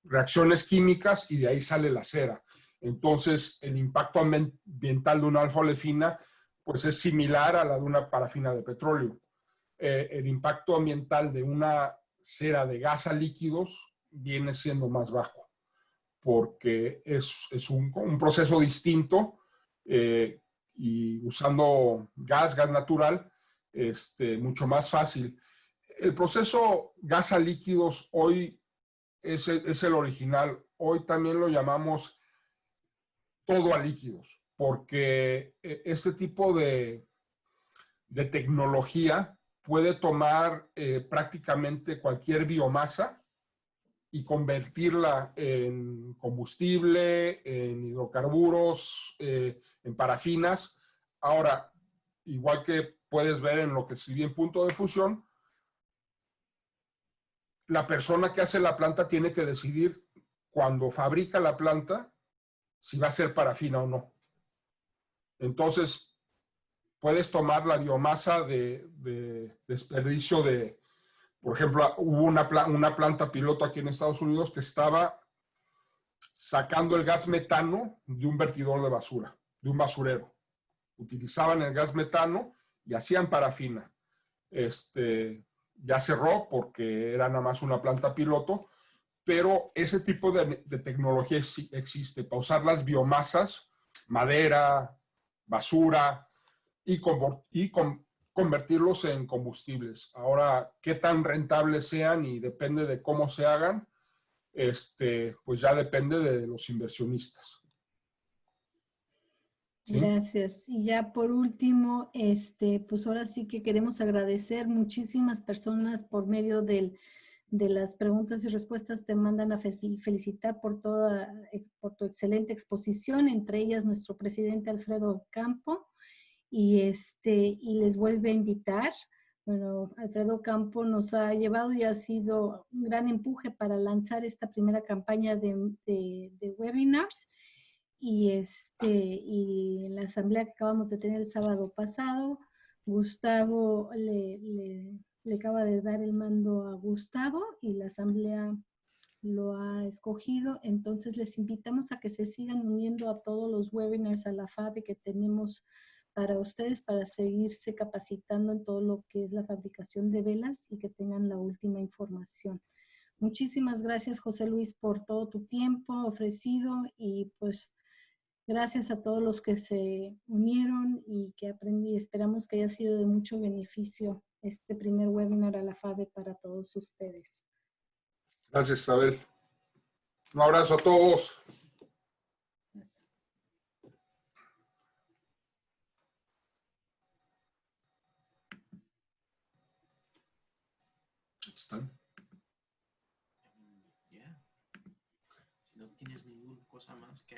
reacciones químicas, y de ahí sale la cera. Entonces, el impacto ambiental de una alfa-olefina pues es similar a la de una parafina de petróleo. El impacto ambiental de una cera de gas a líquidos viene siendo más bajo, porque es un proceso distinto, y usando gas natural, mucho más fácil. El proceso gas a líquidos hoy es el original. Hoy también lo llamamos todo a líquidos, porque este tipo de tecnología puede tomar prácticamente cualquier biomasa y convertirla en combustible, en hidrocarburos, en parafinas. Ahora, igual que puedes ver en lo que escribí en Punto de Fusión, la persona que hace la planta tiene que decidir cuando fabrica la planta si va a ser parafina o no. Entonces, puedes tomar la biomasa de desperdicio por ejemplo, hubo una planta piloto aquí en Estados Unidos que estaba sacando el gas metano de un vertidor de basura, de un basurero. Utilizaban el gas metano y hacían parafina. Ya cerró porque era nada más una planta piloto, pero ese tipo de tecnología existe para usar las biomasas, madera, basura, y convertirlos en combustibles. Ahora, qué tan rentables sean y depende de cómo se hagan, pues ya depende de los inversionistas. ¿Sí? Gracias. Y ya por último, pues ahora sí que queremos agradecer muchísimas personas por medio de las preguntas y respuestas te mandan a felicitar por tu excelente exposición, entre ellas nuestro presidente Alfredo Campo, y les vuelve a invitar. Bueno, Alfredo Campo nos ha llevado y ha sido un gran empuje para lanzar esta primera campaña de webinars, y en la asamblea que acabamos de tener el sábado pasado, Gustavo le acaba de dar el mando a Gustavo y la asamblea lo ha escogido. Entonces les invitamos a que se sigan uniendo a todos los webinars a la FABE que tenemos para ustedes, para seguirse capacitando en todo lo que es la fabricación de velas y que tengan la última información. Muchísimas gracias, José Luis, por todo tu tiempo ofrecido, y pues gracias a todos los que se unieron y que aprendí. Esperamos que haya sido de mucho beneficio este primer webinar a la FABE para todos ustedes. Gracias, Isabel. Un abrazo a todos. ¿Están? Ya. Si no tienes ninguna cosa más que